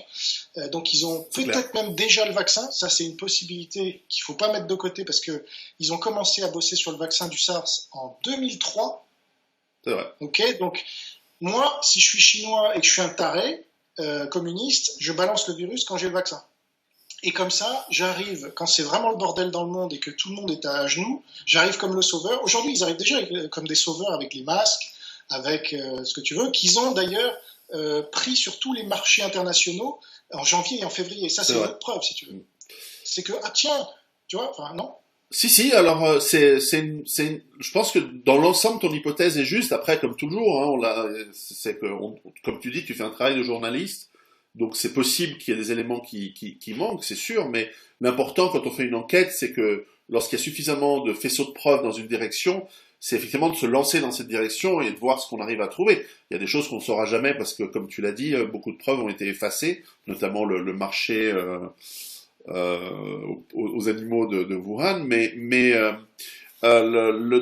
donc ils ont peut-être même déjà le vaccin. Ça c'est une possibilité qu'il ne faut pas mettre de côté, parce qu'ils ont commencé à bosser sur le vaccin du SARS en 2003. C'est vrai. Ok, donc moi si je suis chinois et que je suis un taré communiste, je balance le virus quand j'ai le vaccin. Et comme ça, j'arrive, quand c'est vraiment le bordel dans le monde et que tout le monde est à genoux, j'arrive comme le sauveur. Aujourd'hui, ils arrivent déjà comme des sauveurs avec les masques, avec ce que tu veux, qu'ils ont d'ailleurs pris sur tous les marchés internationaux en janvier et en février. Ça, c'est une autre preuve, si tu veux. C'est que, ah tiens, tu vois, enfin, non. Si, alors je pense que dans l'ensemble, ton hypothèse est juste. Après, comme toujours, hein, comme tu dis, tu fais un travail de journaliste. Donc c'est possible qu'il y ait des éléments qui manquent, c'est sûr, mais l'important quand on fait une enquête, c'est que lorsqu'il y a suffisamment de faisceaux de preuves dans une direction, c'est effectivement de se lancer dans cette direction et de voir ce qu'on arrive à trouver. Il y a des choses qu'on ne saura jamais parce que, comme tu l'as dit, beaucoup de preuves ont été effacées, notamment le marché aux animaux de Wuhan,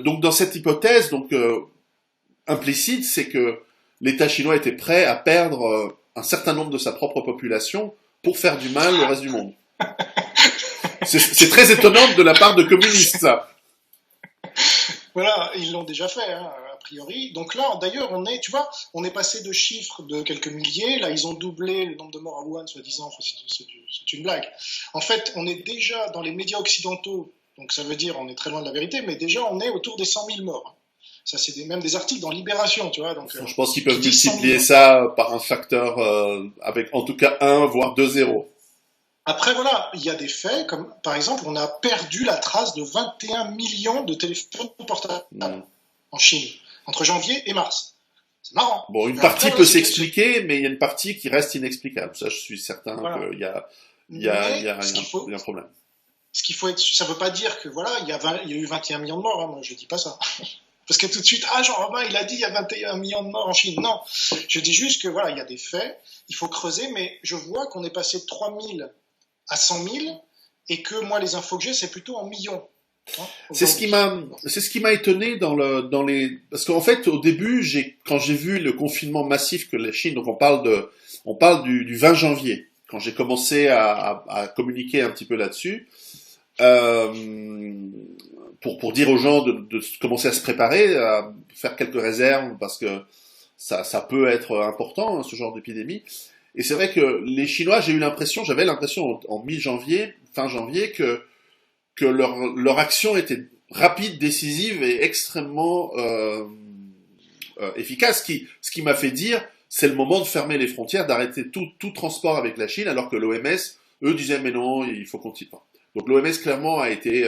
donc dans cette hypothèse, implicite, c'est que l'État chinois était prêt à perdre un certain nombre de sa propre population pour faire du mal au reste du monde. C'est très étonnant de la part de communistes, ça. Voilà, ils l'ont déjà fait, hein, a priori. Donc là, d'ailleurs, on est passé de chiffres de quelques milliers. Là, ils ont doublé le nombre de morts à Wuhan, soi-disant. C'est une blague. En fait, on est déjà dans les médias occidentaux, donc ça veut dire on est très loin de la vérité, mais déjà on est autour des 100 000 morts. Ça, c'est même des articles dans Libération, tu vois. Donc, je pense qu'ils peuvent multiplier ça par un facteur avec en tout cas 1, voire 2 zéros. Après, voilà, il y a des faits, comme par exemple, on a perdu la trace de 21 millions de téléphones portables en Chine, entre janvier et mars. C'est marrant. Bon, une partie peut s'expliquer, mais il y a une partie qui reste inexplicable. Ça, je suis certain qu'il y a un problème. Ce qu'il faut être, ça ne veut pas dire que, voilà, il y a eu 21 millions de morts, hein, moi je ne dis pas ça. Parce que tout de suite, Jean-Robin, il a dit il y a 21 millions de morts en Chine. Non, je dis juste que voilà, il y a des faits il faut creuser, mais je vois qu'on est passé de 3000 à 100 000 et que moi, les infos que j'ai, c'est plutôt en millions. Hein, C'est ce qui m'a étonné dans les, parce qu'en fait, au début, quand j'ai vu le confinement massif que la Chine, donc on parle du 20 janvier, quand j'ai commencé à communiquer un petit peu là-dessus, euh, pour dire aux gens de commencer à se préparer, à faire quelques réserves, parce que ça peut être important, hein, ce genre d'épidémie. Et c'est vrai que les Chinois, j'avais l'impression en mi-janvier, fin janvier, que leur action était rapide, décisive et extrêmement efficace. Ce qui m'a fait dire, c'est le moment de fermer les frontières, d'arrêter tout transport avec la Chine, alors que l'OMS, eux, disaient mais non, il faut continuer. Donc l'OMS clairement a été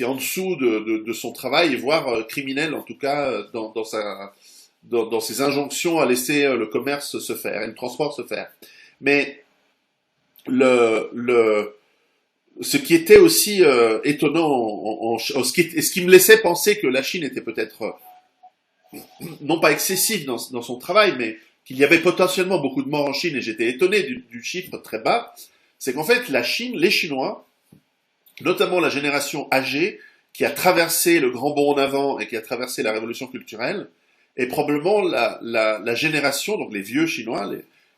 en dessous de son travail, voire criminel en tout cas dans ses injonctions à laisser le commerce se faire et le transport se faire. Mais ce qui était aussi étonnant, ce qui me laissait penser que la Chine était peut-être non pas excessive dans son travail, mais qu'il y avait potentiellement beaucoup de morts en Chine, et j'étais étonné du chiffre très bas, c'est qu'en fait la Chine, les Chinois, notamment la génération âgée, qui a traversé le grand bond en avant et qui a traversé la révolution culturelle, est probablement la génération, donc les vieux Chinois,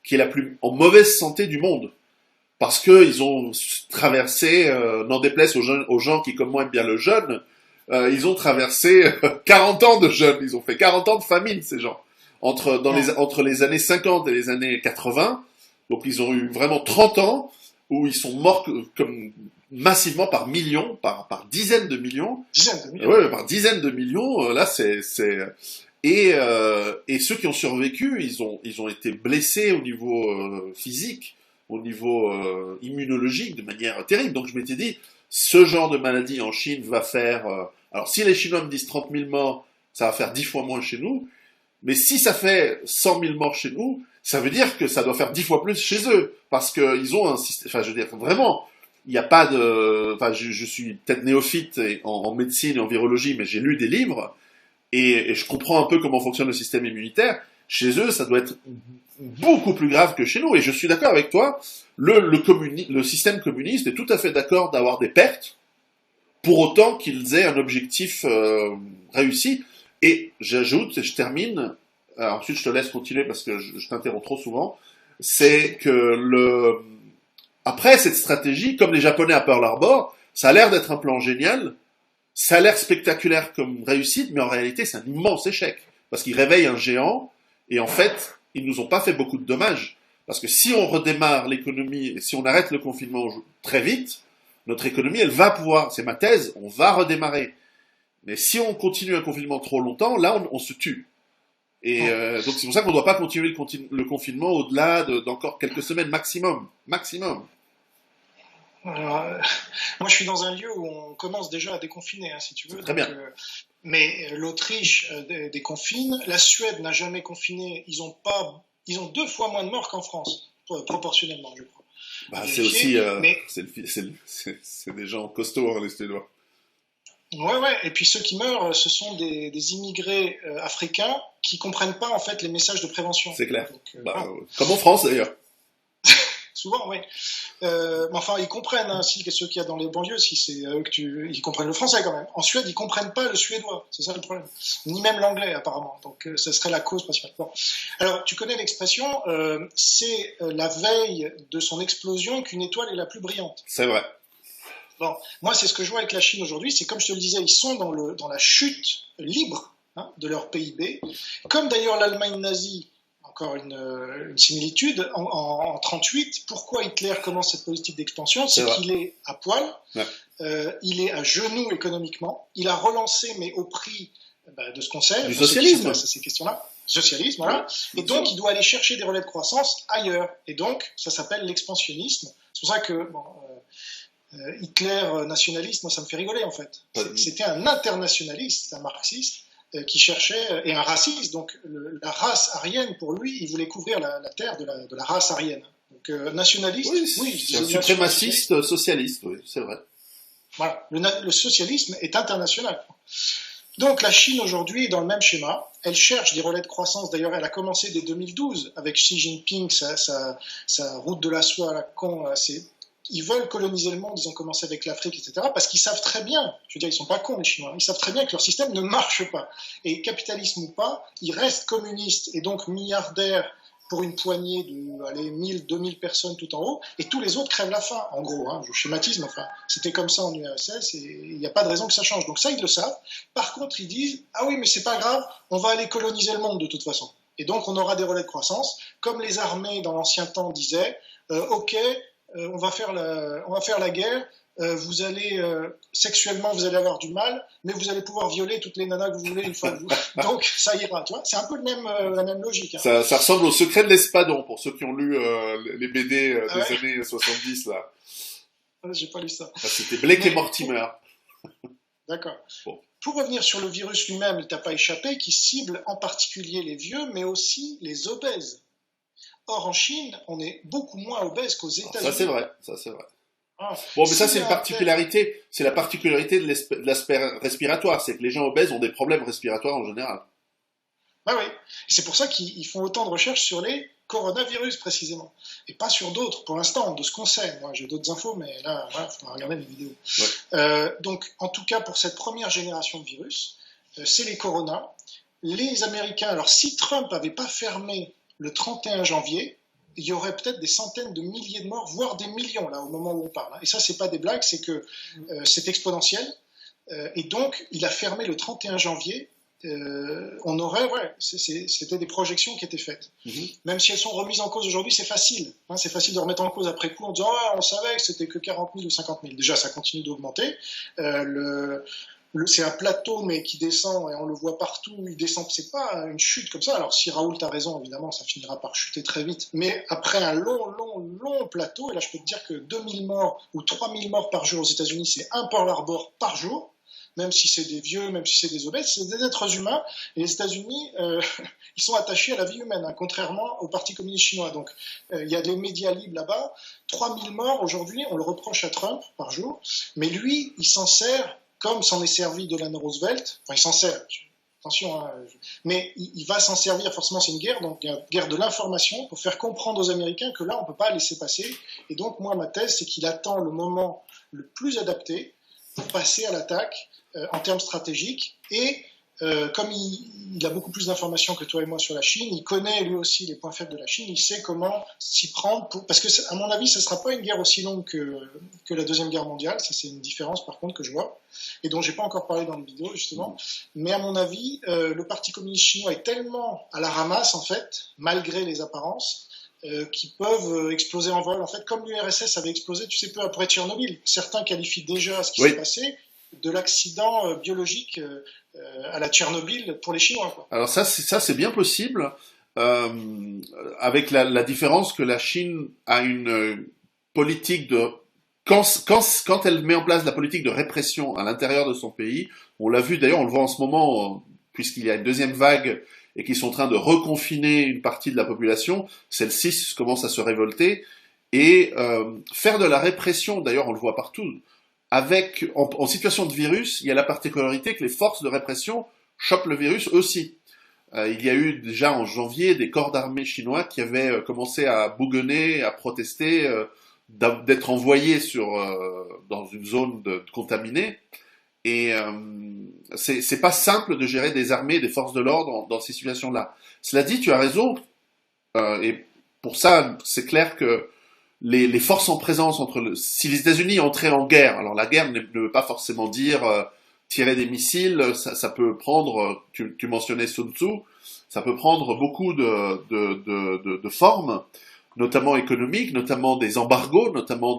qui est la plus en mauvaise santé du monde. Parce qu'ils ont traversé, n'en déplaise aux gens qui comme moi aiment bien le jeûne, ils ont traversé 40 ans de jeûne, ils ont fait 40 ans de famine ces gens. Entre les années 50 et les années 80, donc ils ont eu vraiment 30 ans où ils sont morts comme massivement par millions, par dizaines de millions. Dizaines de millions. Ouais, par dizaines de millions, là et ceux qui ont survécu, ils ont été blessés au niveau physique, au niveau immunologique de manière terrible. Donc je m'étais dit, ce genre de maladie en Chine va faire... alors si les Chinois me disent 30 000 morts, ça va faire 10 fois moins chez nous. Mais si ça fait 100 000 morts chez nous, ça veut dire que ça doit faire 10 fois plus chez eux. Parce qu'ils ont un système... Enfin, je veux dire, vraiment, il n'y a pas de... Enfin, je suis peut-être néophyte en médecine et en virologie, mais j'ai lu des livres et je comprends un peu comment fonctionne le système immunitaire. Chez eux, ça doit être beaucoup plus grave que chez nous. Et je suis d'accord avec toi, le système communiste est tout à fait d'accord d'avoir des pertes, pour autant qu'ils aient un objectif réussi. Et j'ajoute, et je termine, ensuite je te laisse continuer parce que je t'interromps trop souvent, c'est que après cette stratégie, comme les Japonais à Pearl Harbor, ça a l'air d'être un plan génial, ça a l'air spectaculaire comme réussite, mais en réalité c'est un immense échec. Parce qu'ils réveillent un géant, et en fait, ils nous ont pas fait beaucoup de dommages. Parce que si on redémarre l'économie, et si on arrête le confinement très vite, notre économie, elle va pouvoir, c'est ma thèse, on va redémarrer. Mais si on continue un confinement trop longtemps, là, on se tue. Et donc c'est pour ça qu'on ne doit pas continuer le confinement au-delà d'encore quelques semaines maximum. Maximum. Alors, moi, je suis dans un lieu où on commence déjà à déconfiner, hein, si tu veux. Très bien. Mais l'Autriche déconfine. La Suède n'a jamais confiné. Ils ont 2 fois moins de morts qu'en France, proportionnellement, je crois. Bah, c'est aussi, c'est des gens costauds, hein, les Suédois. Ouais. Et puis ceux qui meurent, ce sont des immigrés africains qui comprennent pas en fait les messages de prévention. C'est clair. Donc, comme en France d'ailleurs. Souvent, oui. Mais enfin, ils comprennent, hein, si ceux qu'il y a dans les banlieues, si c'est eux ils comprennent le français quand même. En Suède, ils comprennent pas le suédois, c'est ça le problème. Ni même l'anglais apparemment. Donc, ce serait la cause principale. Bon. Alors, tu connais l'expression, c'est la veille de son explosion qu'une étoile est la plus brillante. C'est vrai. Bon, moi, c'est ce que je vois avec la Chine aujourd'hui. C'est comme je te le disais, ils sont dans la chute libre de leur PIB, comme d'ailleurs l'Allemagne nazie. Encore une similitude. En 1938, pourquoi Hitler commence cette politique d'expansion? C'est qu'il est à poil, il est à genoux économiquement, il a relancé, mais au prix de ce qu'on sait, du socialisme. À ces questions-là. Socialisme, voilà. Et donc, il doit aller chercher des relais de croissance ailleurs. Et donc, ça s'appelle l'expansionnisme. C'est pour ça que Hitler nationaliste, moi, ça me fait rigoler, en fait. C'était un internationaliste, un marxiste, qui cherchait, et un raciste, donc la race aryenne, pour lui, il voulait couvrir la terre de la race aryenne. Donc nationaliste, oui, c'est un suprémaciste socialiste, oui, c'est vrai. Voilà, le socialisme est international. Donc la Chine aujourd'hui est dans le même schéma. Elle cherche des relais de croissance. D'ailleurs, elle a commencé dès 2012 avec Xi Jinping, sa route de la soie à la con. Ils veulent coloniser le monde, ils ont commencé avec l'Afrique, etc. Parce qu'ils savent très bien, je veux dire, ils sont pas cons les Chinois, ils savent très bien que leur système ne marche pas. Et capitalisme ou pas, ils restent communistes et donc milliardaires pour une poignée de, allez, 1000, 2000 personnes tout en haut, et tous les autres crèvent la faim, en gros, hein, je schématise, mais enfin, c'était comme ça en URSS, et il n'y a pas de raison que ça change. Donc ça, ils le savent. Par contre, ils disent, ah oui, mais c'est pas grave, on va aller coloniser le monde de toute façon. Et donc, on aura des relais de croissance, comme les armées dans l'ancien temps disaient, ok, on va faire la guerre, vous allez sexuellement vous allez avoir du mal, mais vous allez pouvoir violer toutes les nanas que vous voulez une fois que vous. Donc ça ira, tu vois. C'est un peu la même logique. Hein. Ça ressemble au Secret de l'Espadon pour ceux qui ont lu les BD Ah des ouais années 70 là. J'ai pas lu ça. C'était Blake et Mortimer. D'accord. Bon. Pour revenir sur le virus lui-même, il t'a pas échappé, qui cible en particulier les vieux, mais aussi les obèses. Or en Chine, on est beaucoup moins obèse qu'aux États-Unis. Ça c'est vrai, ça c'est vrai. Ah, Bon, mais ça c'est une particularité, c'est la particularité de l'aspect respiratoire, c'est que les gens obèses ont des problèmes respiratoires en général. Ah oui, c'est pour ça qu'ils font autant de recherches sur les coronavirus précisément, et pas sur d'autres pour l'instant, de ce qu'on sait. Moi j'ai d'autres infos, mais là, il faudra regarder les vidéos. Ouais. Donc en tout cas pour cette première génération de virus, c'est les coronas. Les Américains, alors si Trump n'avait pas fermé le 31 janvier, il y aurait peut-être des centaines de milliers de morts, voire des millions, là, au moment où on parle. Et ça, c'est pas des blagues, c'est que c'est exponentiel. Et donc, il a fermé le 31 janvier. On aurait, c'était des projections qui étaient faites. Même si elles sont remises en cause aujourd'hui, c'est facile. Hein, c'est facile de remettre en cause après coup en disant on savait que c'était que 40 000 ou 50 000. Déjà, ça continue d'augmenter. C'est un plateau, mais qui descend, et on le voit partout, il descend, c'est pas une chute comme ça. Alors, si Raoult a raison, évidemment, ça finira par chuter très vite. Mais après un long plateau, et là, je peux te dire que 2000 morts ou 3000 morts par jour aux États-Unis, c'est un Pearl Harbor par jour, même si c'est des vieux, même si c'est des obèses, c'est des êtres humains. Et les États-Unis, ils sont attachés à la vie humaine, hein, contrairement au Parti communiste chinois. Donc, il y a des médias libres là-bas. 3000 morts aujourd'hui, on le reproche à Trump par jour, mais lui, il s'en sert comme s'en est servi Delano Roosevelt, enfin il s'en sert, attention, hein, mais il va s'en servir, forcément c'est une guerre, donc une guerre de l'information, pour faire comprendre aux Américains que là on ne peut pas laisser passer, et donc moi ma thèse c'est qu'il attend le moment le plus adapté pour passer à l'attaque en termes stratégiques, et comme il a beaucoup plus d'informations que toi et moi sur la Chine, il connaît lui aussi les points faibles de la Chine, il sait comment s'y prendre, parce que à mon avis, ce ne sera pas une guerre aussi longue que la Deuxième Guerre mondiale, ça c'est une différence par contre que je vois, et dont j'ai pas encore parlé dans le vidéo justement, mais à mon avis, le Parti communiste chinois est tellement à la ramasse en fait, malgré les apparences, qui peuvent exploser en vol, en fait, comme l'URSS avait explosé, tu sais, peu après Tchernobyl. Certains qualifient déjà ce qui s'est passé de l'accident biologique à la Tchernobyl pour les Chinois, quoi. Alors ça c'est bien possible, avec la différence que la Chine a une politique de quand elle met en place la politique de répression à l'intérieur de son pays, on l'a vu d'ailleurs, on le voit en ce moment, puisqu'il y a une deuxième vague et qu'ils sont en train de reconfiner une partie de la population, celle-ci commence à se révolter et faire de la répression, d'ailleurs on le voit partout, en situation de virus, il y a la particularité que les forces de répression chopent le virus aussi. Il y a eu déjà en janvier des corps d'armée chinois qui avaient commencé à bougonner, à protester, d'être envoyés dans une zone contaminée. Et c'est pas simple de gérer des armées, des forces de l'ordre dans ces situations-là. Cela dit, tu as raison, et pour ça, c'est clair que les forces en présence si les États-Unis entraient en guerre, alors la guerre ne veut pas forcément dire tirer des missiles, ça peut prendre, tu mentionnais Sun Tzu, ça peut prendre beaucoup de formes, notamment économiques, notamment des embargos, notamment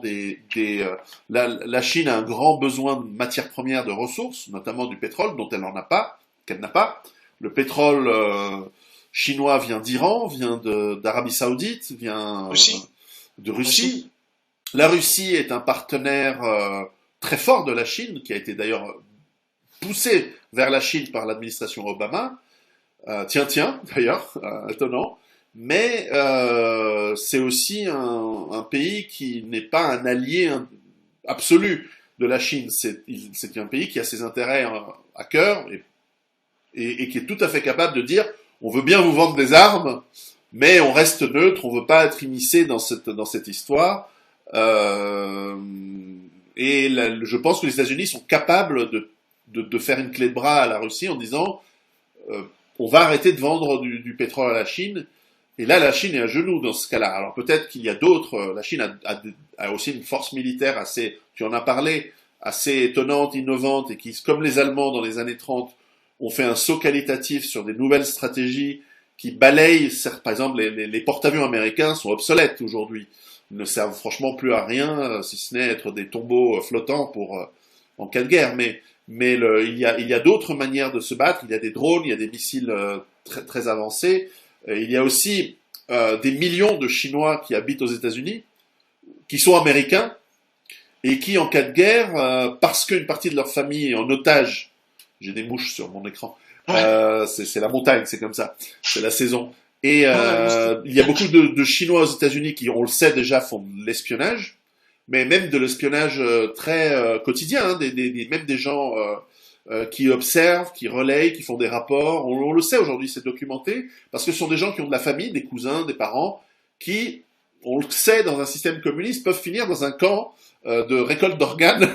la Chine a un grand besoin de matières premières, de ressources, notamment du pétrole, qu'elle n'a pas. Le pétrole chinois vient d'Iran, vient d'Arabie Saoudite, vient de Russie. La Russie est un partenaire très fort de la Chine, qui a été d'ailleurs poussé vers la Chine par l'administration Obama. D'ailleurs, étonnant. Mais c'est aussi un pays qui n'est pas un allié absolu de la Chine. C'est un pays qui a ses intérêts à cœur, et et qui est tout à fait capable de dire on veut bien vous vendre des armes, mais on reste neutre, on veut pas être immiscé dans cette histoire. Je pense que les États-Unis sont capables de faire une clé de bras à la Russie en disant on va arrêter de vendre du pétrole à la Chine. Et là, la Chine est à genoux dans ce cas-là. Alors peut-être qu'il y a d'autres. La Chine a aussi une force militaire assez, tu en as parlé, assez étonnante, innovante, et qui, comme les Allemands dans les années 30, ont fait un saut qualitatif sur des nouvelles stratégies qui balayent, par exemple, les porte-avions américains sont obsolètes aujourd'hui. Ils ne servent franchement plus à rien, si ce n'est être des tombeaux flottants en cas de guerre. Mais il y a d'autres manières de se battre. Il y a des drones, il y a des missiles très, très avancés. Il y a aussi des millions de Chinois qui habitent aux États-Unis, qui sont américains, et qui, en cas de guerre, parce qu'une partie de leur famille est en otage, j'ai des mouches sur mon écran, c'est la montagne, c'est comme ça, c'est la saison. Et il y a beaucoup de Chinois aux États-Unis qui, on le sait déjà, font de l'espionnage, mais même de l'espionnage très quotidien, hein, même des gens qui observent, qui relayent, qui font des rapports. On le sait aujourd'hui, c'est documenté, parce que ce sont des gens qui ont de la famille, des cousins, des parents, qui, on le sait, dans un système communiste, peuvent finir dans un camp de récolte d'organes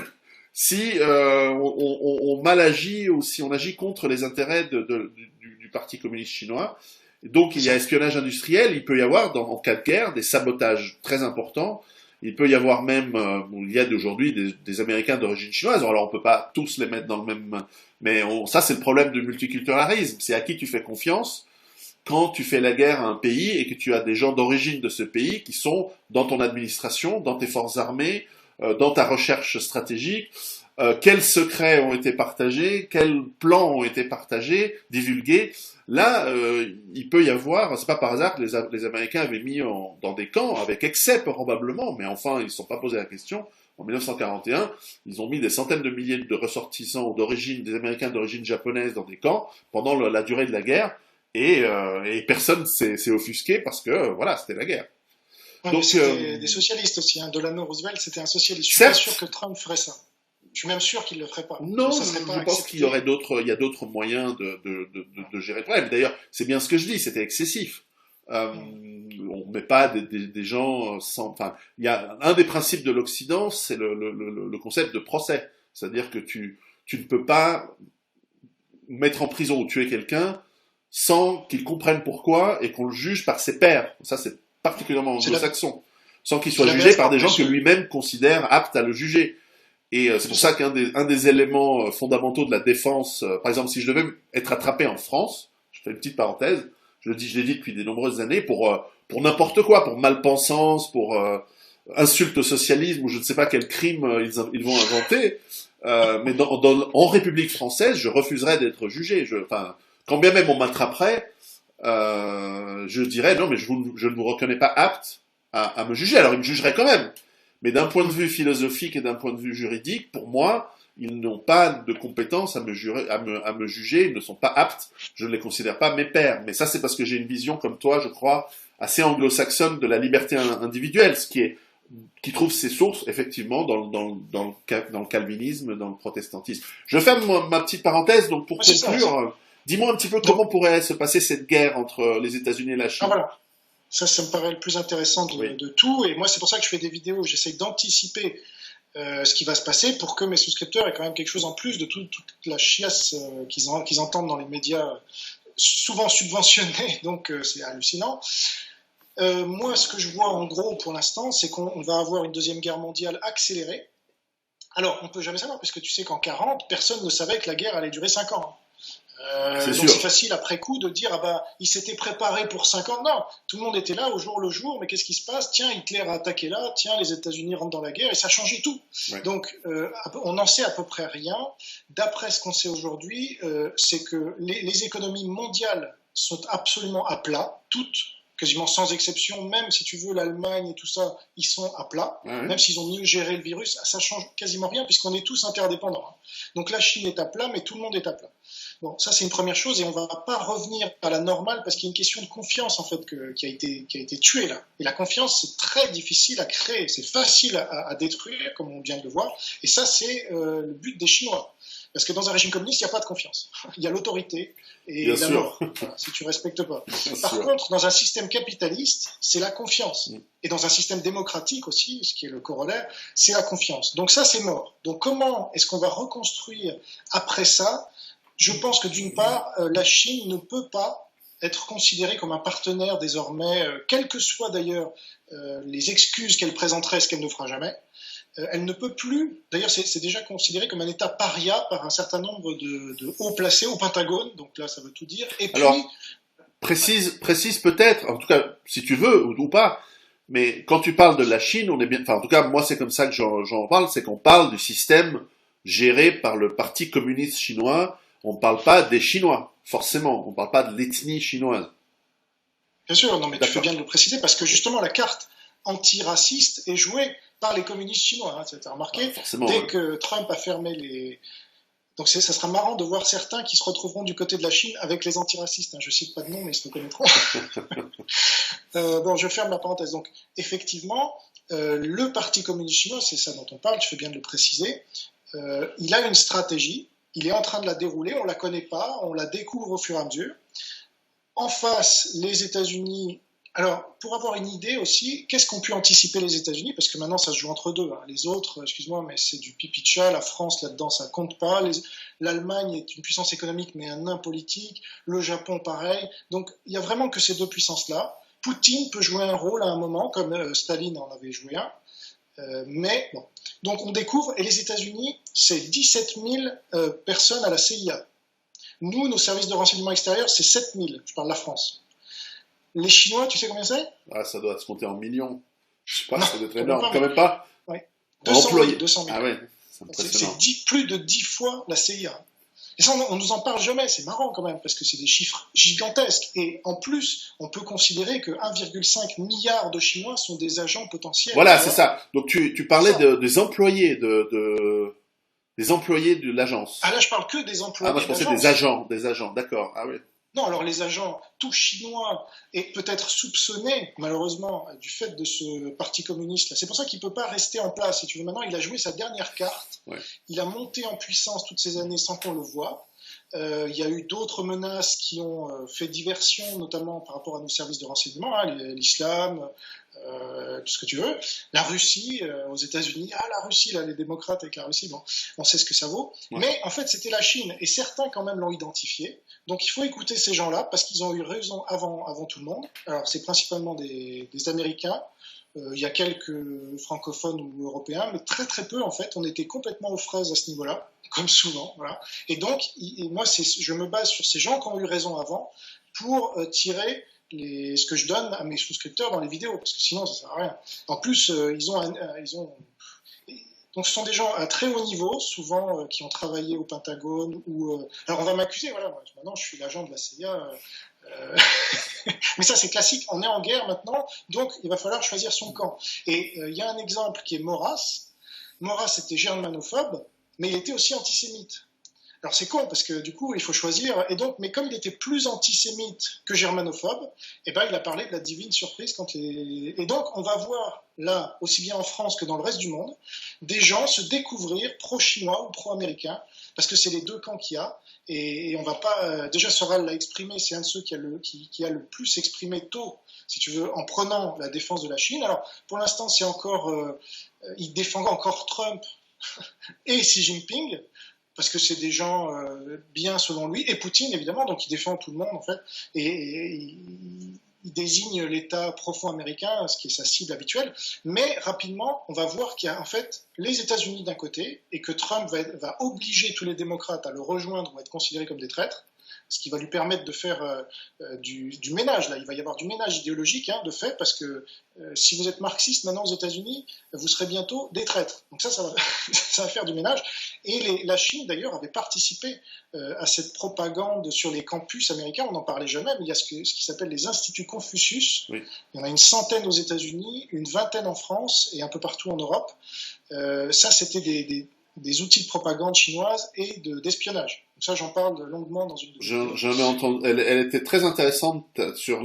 si on mal agit ou si on agit contre les intérêts du Parti communiste chinois. Donc il y a espionnage industriel, il peut y avoir, en cas de guerre, des sabotages très importants. Il peut y avoir même, il y a aujourd'hui des Américains d'origine chinoise. Alors on peut pas tous les mettre dans le même, mais ça c'est le problème du multiculturalisme. C'est à qui tu fais confiance quand tu fais la guerre à un pays et que tu as des gens d'origine de ce pays qui sont dans ton administration, dans tes forces armées, dans ta recherche stratégique. Quels secrets ont été partagés, quels plans ont été partagés, divulgués. Là, il peut y avoir, c'est pas par hasard que les Américains avaient mis dans des camps, avec excès probablement, mais enfin, ils ne se sont pas posé la question. En 1941, ils ont mis des centaines de milliers de ressortissants des Américains d'origine japonaise dans des camps pendant la durée de la guerre, et personne s'est offusqué parce que, voilà, c'était la guerre. Ouais, donc, c'était des socialistes aussi, hein. Delano Roosevelt, c'était un socialiste. Je suis pas sûr que Trump ferait ça. Je suis même sûr qu'il ne le ferait pas. Non, je pense qu'il y aurait il y a d'autres moyens de gérer le problème. D'ailleurs, c'est bien ce que je dis, c'était excessif. On met pas des gens sans, enfin, il y a un des principes de l'Occident, c'est le concept de procès. C'est-à-dire que tu ne peux pas mettre en prison ou tuer quelqu'un sans qu'il comprenne pourquoi et qu'on le juge par ses pairs. Ça, c'est particulièrement anglo-saxon. Sans qu'il soit jugé par des gens que lui-même considère aptes à le juger. Et c'est pour ça qu'un des éléments fondamentaux de la défense, par exemple, si je devais être attrapé en France, je fais une petite parenthèse, je l'ai dit depuis de nombreuses années, pour n'importe quoi, pour malpensance, pour insulte au socialisme, ou je ne sais pas quel crime ils vont inventer, mais en République française, je refuserais d'être jugé. Quand bien même on m'attraperait, je dirais non, mais je ne vous reconnais pas apte à me juger. Alors ils me jugeraient quand même. Mais d'un point de vue philosophique et d'un point de vue juridique, pour moi, ils n'ont pas de compétences à me juger, ils ne sont pas aptes, je ne les considère pas mes pairs. Mais ça, c'est parce que j'ai une vision, comme toi, je crois, assez anglo-saxonne de la liberté individuelle, qui trouve ses sources, effectivement, dans le calvinisme, dans le protestantisme. Je ferme ma petite parenthèse, donc pour conclure, dis-moi un petit peu comment pourrait se passer cette guerre entre les États-Unis et la Chine. Ah, voilà. Ça me paraît le plus intéressant de tout. Et moi, c'est pour ça que je fais des vidéos où j'essaie d'anticiper ce qui va se passer pour que mes souscripteurs aient quand même quelque chose en plus de toute la chiasse qu'ils entendent dans les médias, souvent subventionnés. Donc, c'est hallucinant. Moi, ce que je vois en gros pour l'instant, c'est qu'on va avoir une deuxième guerre mondiale accélérée. Alors, on ne peut jamais savoir, puisque tu sais qu'en 40, personne ne savait que la guerre allait durer 5 ans. Donc c'est facile après coup de dire il s'était préparé pour 5 ans. Non, tout le monde était là au jour le jour, mais qu'est-ce qui se passe? Tiens, Hitler a attaqué là, tiens, les États-Unis rentrent dans la guerre, et ça changeait tout. Ouais. Donc on n'en sait à peu près rien. D'après ce qu'on sait aujourd'hui, c'est que les économies mondiales sont absolument à plat, toutes, quasiment sans exception. Même si tu veux l'Allemagne et tout ça, ils sont à plat. Même s'ils ont mieux géré le virus, ça change quasiment rien puisqu'on est tous interdépendants. Donc la Chine est à plat, mais tout le monde est à plat. Bon, ça c'est une première chose, et on va pas revenir à la normale parce qu'il y a une question de confiance en fait qui a été tuée là. Et la confiance, c'est très difficile à créer, c'est facile à détruire, comme on vient de le voir. Et ça c'est le but des Chinois. Parce que dans un régime communiste, il n'y a pas de confiance. Il y a l'autorité et Bien la sûr. mort, voilà, si tu respectes pas. Bien Par sûr. contre, dans un système capitaliste, c'est la confiance. Mm. Et dans un système démocratique aussi, ce qui est le corollaire, c'est la confiance. Donc ça, c'est mort. Donc comment est-ce qu'on va reconstruire après ça? Je pense que d'une part, la Chine ne peut pas être considérée comme un partenaire désormais, quelles que soient d'ailleurs les excuses qu'elle présenterait, ce qu'elle ne fera jamais. Elle ne peut plus, d'ailleurs c'est déjà considéré comme un État paria par un certain nombre de hauts placés au Pentagone, donc là ça veut tout dire. Et puis, Alors, précise peut-être, en tout cas, si tu veux ou pas, mais quand tu parles de la Chine, on est bien, enfin, en tout cas, moi, c'est comme ça que j'en parle, c'est qu'on parle du système géré par le Parti communiste chinois. On ne parle pas des Chinois, forcément. On ne parle pas de l'ethnie chinoise. bien sûr, non mais tu fais D'accord. bien de le préciser, parce que justement la carte antiraciste est jouée par les communistes chinois, hein, tu as remarqué, Forcément, dès ouais. que Trump a fermé les... Donc ça sera marrant de voir certains qui se retrouveront du côté de la Chine avec les antiracistes, hein. Je cite pas de nom, mais ils se reconnaîtront. Bon, je ferme la parenthèse. Donc effectivement, le Parti communiste chinois, c'est ça dont on parle, tu fais bien de le préciser, il a une stratégie, il est en train de la dérouler, on ne la connaît pas, on la découvre au fur et à mesure. En face, les États-Unis. Alors, pour avoir une idée aussi, qu'est-ce qu'ont pu anticiper les États-Unis? Parce que maintenant, ça se joue entre deux, hein. Les autres, excuse-moi, mais c'est du pipi de chat. La France, là-dedans, ça compte pas. L'Allemagne est une puissance économique, mais un nain politique. Le Japon, pareil. Donc, il n'y a vraiment que ces deux puissances-là. Poutine peut jouer un rôle à un moment, comme Staline en avait joué un. Mais bon. Donc, on découvre, et les États-Unis, c'est 17 000 personnes à la CIA. Nous, nos services de renseignement extérieur, c'est 7 000. Je parle de la France. Les Chinois, tu sais combien c'est? Ah, ça doit se compter en millions. Je sais pas, Non, ça doit être quand même énorme. pas, Quand mais même pas. ouais. En 200 000, employés. 200 000. Ah ouais, c'est C'est impressionnant. plus de 10 fois la CIA. Et ça, on nous en parle jamais. C'est marrant quand même, parce que c'est des chiffres gigantesques. Et en plus, on peut considérer que 1,5 milliard de Chinois sont des agents potentiels. Voilà, Tu c'est vois. ça. Donc tu parlais Ça. des employés des employés de l'agence. Ah là, je parle que des Ah, moi employés je pensais d'agence. des agents, d'accord. Ah oui. Non, alors les agents, tout chinois, et peut-être soupçonnés, malheureusement, du fait de ce parti communiste. C'est pour ça qu'il ne peut pas rester en place. Si tu veux, maintenant, il a joué sa dernière carte. Ouais. Il a monté en puissance toutes ces années sans qu'on le voie. Il y a eu d'autres menaces qui ont fait diversion, notamment par rapport à nos services de renseignement, hein, l'islam, tout ce que tu veux. La Russie, aux États-Unis, ah la Russie, là, les démocrates avec la Russie, bon, on sait ce que ça vaut. Ouais. Mais en fait, c'était la Chine, et certains quand même l'ont identifié. Donc il faut écouter ces gens-là, parce qu'ils ont eu raison avant tout le monde. Alors c'est principalement des Américains. Il y a quelques francophones ou européens, mais très très peu en fait. On était complètement aux fraises à ce niveau-là, comme souvent. Voilà. Et donc, moi, je me base sur ces gens qui ont eu raison avant pour tirer ce que je donne à mes souscripteurs dans les vidéos, parce que sinon ça sert à rien. En plus, donc ce sont des gens à très haut niveau, souvent qui ont travaillé au Pentagone ou. Alors on va m'accuser, voilà, maintenant je suis l'agent de la CIA. Mais ça c'est classique, on est en guerre maintenant, donc il va falloir choisir son camp. Et il y a un exemple qui est Maurras. Maurras était germanophobe, mais il était aussi antisémite. Alors c'est con parce que du coup il faut choisir. Et donc, mais comme il était plus antisémite que germanophobe, eh ben il a parlé de la divine surprise Et donc on va voir là, aussi bien en France que dans le reste du monde, des gens se découvrir pro-chinois ou pro-américains, parce que c'est les deux camps qu'il y a. Et on va pas. Déjà Soral l'a exprimé, c'est un de ceux qui a le plus exprimé tôt, si tu veux, en prenant la défense de la Chine. Alors pour l'instant c'est encore, il défend encore Trump et Xi Jinping, parce que c'est des gens bien selon lui, et Poutine évidemment, donc il défend tout le monde en fait, et il désigne l'État profond américain, ce qui est sa cible habituelle, mais rapidement on va voir qu'il y a en fait les États-Unis d'un côté, et que Trump va obliger tous les démocrates à le rejoindre ou à être considérés comme des traîtres, ce qui va lui permettre de faire du ménage. Là, il va y avoir du ménage idéologique, hein, de fait, parce que si vous êtes marxiste maintenant aux États-Unis, vous serez bientôt des traîtres. Donc ça va, ça va faire du ménage. Et la Chine, d'ailleurs, avait participé à cette propagande sur les campus américains. On n'en parlait jamais, mais il y a ce qui s'appelle les instituts Confucius. Oui. Il y en a une centaine aux États-Unis, une vingtaine en France et un peu partout en Europe. Ça, c'était des outils de propagande chinoise et d'espionnage. Donc ça, j'en parle longuement dans une de mes vidéos. J'en ai entendu. Elle était très intéressante sur